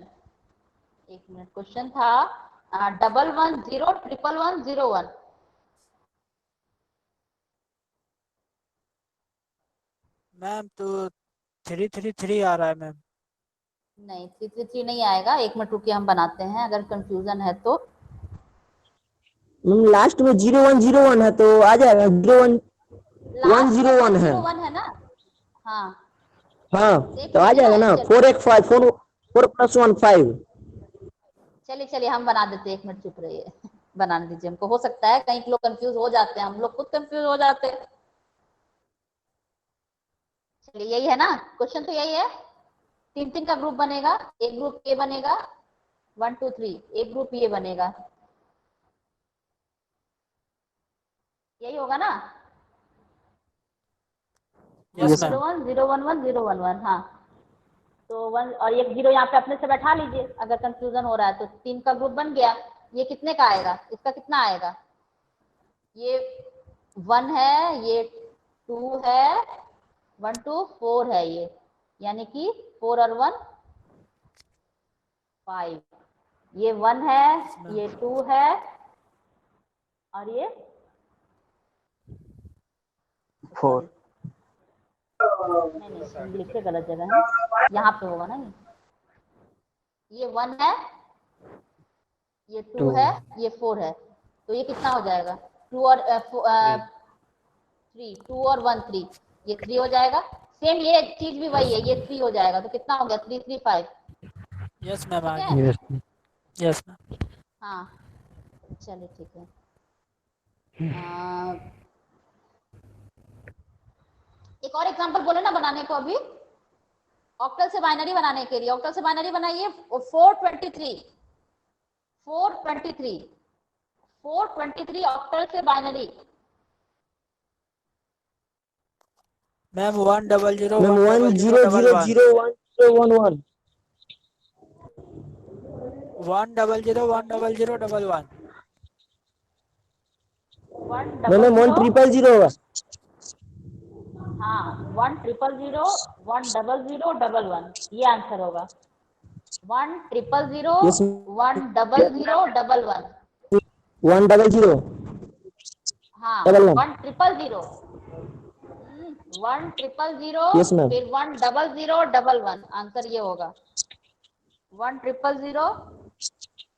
[SPEAKER 1] एक मिनट, क्वेश्चन था 110
[SPEAKER 6] मैम तो 333 आ रहा है मैम।
[SPEAKER 1] नहीं 333 नहीं आएगा, एक मिनट रुकिए हम बनाते हैं, अगर कंफ्यूजन है तो।
[SPEAKER 9] लास्ट में 0101 है तो आ जाएगा। 101 है।
[SPEAKER 1] 1 है ना? हाँ
[SPEAKER 9] हाँ
[SPEAKER 1] देख
[SPEAKER 9] तो आ
[SPEAKER 1] लीजिए
[SPEAKER 9] जाएगा ना। 4x5 4 + 1 5।
[SPEAKER 1] चलिए चलिए हम बना देते हैं, एक मिनट चुप रहिए। बनाने दीजिए हमको, हो सकता है कहीं लोग कंफ्यूज हो जाते हैं, हम लोग खुद कंफ्यूज हो जाते हैं। चलिए यही है ना क्वेश्चन, तो यही है। 3 का ग्रुप बनेगा, एक ग्रुप ए बनेगा 1 2 3, एक ग्रुप ये बनेगा, यही होगा ना?
[SPEAKER 6] Yes ma'am.
[SPEAKER 1] 01 011 011। हाँ तो 1 और एक 0 यहाँ पे अपने से बैठा लीजिए, अगर कंफ्यूजन हो रहा है तो। 3 का ग्रुप बन गया, ये कितने का आएगा, इसका कितना आएगा? ये 1 है, ये 2 है, 1 2 4 है ये, यानी कि 4 और 1 5। ये 1 है, ये 2 है, और ये
[SPEAKER 5] 4।
[SPEAKER 1] नहीं लिखे गलत जगह है, यहाँ पे होगा ना। ये 1 है, ये 2 है, ये 4 है, तो ये कितना हो जाएगा? 2 और 3, 2 और 1 3, ये 3 हो जाएगा। सेम ये चीज भी वही है, ये 3 हो जाएगा, तो कितना हो गया? 3 3 5।
[SPEAKER 6] यस मैम आ
[SPEAKER 1] ठीक
[SPEAKER 6] गया।
[SPEAKER 1] है?
[SPEAKER 6] Yes ma'am.
[SPEAKER 1] हाँ चलिए ठीक है। एक और एग्जांपल बोले ना बनाने को अभी, ऑक्टल से बाइनरी बनाने के लिए। ऑक्टल से बाइनरी बनाइए 423 ऑक्टल से बाइनरी।
[SPEAKER 6] मैम 100
[SPEAKER 9] मैम 1000111
[SPEAKER 6] 100 10011
[SPEAKER 9] मैम 1000 होगा।
[SPEAKER 1] हाँ 1000 10011, ये आंसर होगा। 1000
[SPEAKER 9] यस
[SPEAKER 1] 10011।
[SPEAKER 9] 100
[SPEAKER 1] हाँ
[SPEAKER 9] डबल 1।
[SPEAKER 1] 1000 1000
[SPEAKER 9] yes ma'am.
[SPEAKER 1] फिर 10011, आंसर ये होगा 1000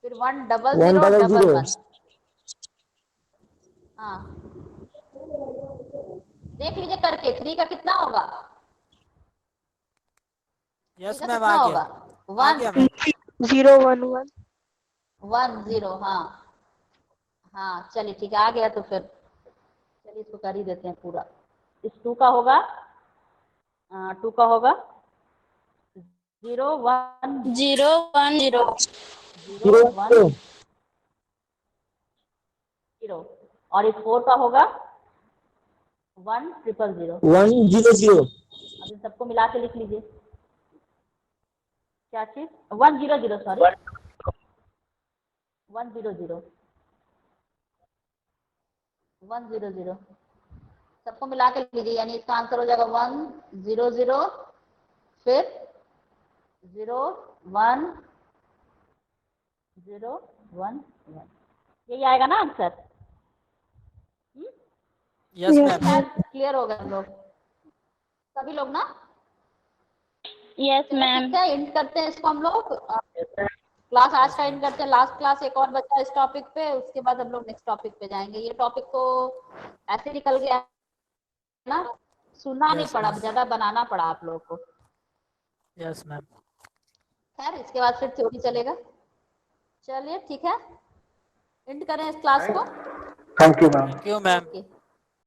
[SPEAKER 1] फिर 10011। हाँ देख लीजिए करके, 3 का कितना होगा?
[SPEAKER 6] यस
[SPEAKER 1] 3 का
[SPEAKER 6] मैम
[SPEAKER 1] कितना
[SPEAKER 6] आ
[SPEAKER 1] होगा?
[SPEAKER 6] गया। आ गया
[SPEAKER 1] 1
[SPEAKER 6] मैम।
[SPEAKER 10] 011
[SPEAKER 1] 10। हाँ हाँ चलिए ठीक है, आ गया तो फिर चलिए इसको कर ही देते हैं पूरा। इस 2 का होगा 2 का होगा 0 1
[SPEAKER 10] 010
[SPEAKER 1] 0 1 0, और इस 4 का होगा 1 0 0।
[SPEAKER 9] 100।
[SPEAKER 1] अब इन सबको मिला के लिख लीजिए। क्या चीज 100 सॉरी 100 सबको मिला के लीजिए, यानी इसका आंसर हो जाएगा 100 फिर 01011 यही आएगा ना आंसर?
[SPEAKER 6] Yes ma'am.
[SPEAKER 1] क्लियर हो गए हम लोग सभी लोग ना?
[SPEAKER 10] Yes ma'am.
[SPEAKER 1] ठीक है, एंड करते हैं इसको हम लोग। क्लास आज का एंड करते हैं। लास्ट क्लास एक और बच्चा इस टॉपिक पे, उसके बाद हम लोग नेक्स्ट टॉपिक पे जाएंगे। ये टॉपिक तो ऐसे निकल गया ना, सुनना नहीं पड़ा, ज्यादा बनाना पड़ा आप लोग को।
[SPEAKER 6] Yes ma'am.
[SPEAKER 1] खैर इसके बाद फिर थ्योरी चलेगा। चलिए ठीक है, एंड करें इस क्लास को।
[SPEAKER 3] Thank you ma'am.
[SPEAKER 6] Thank you ma'am.
[SPEAKER 1] Okay.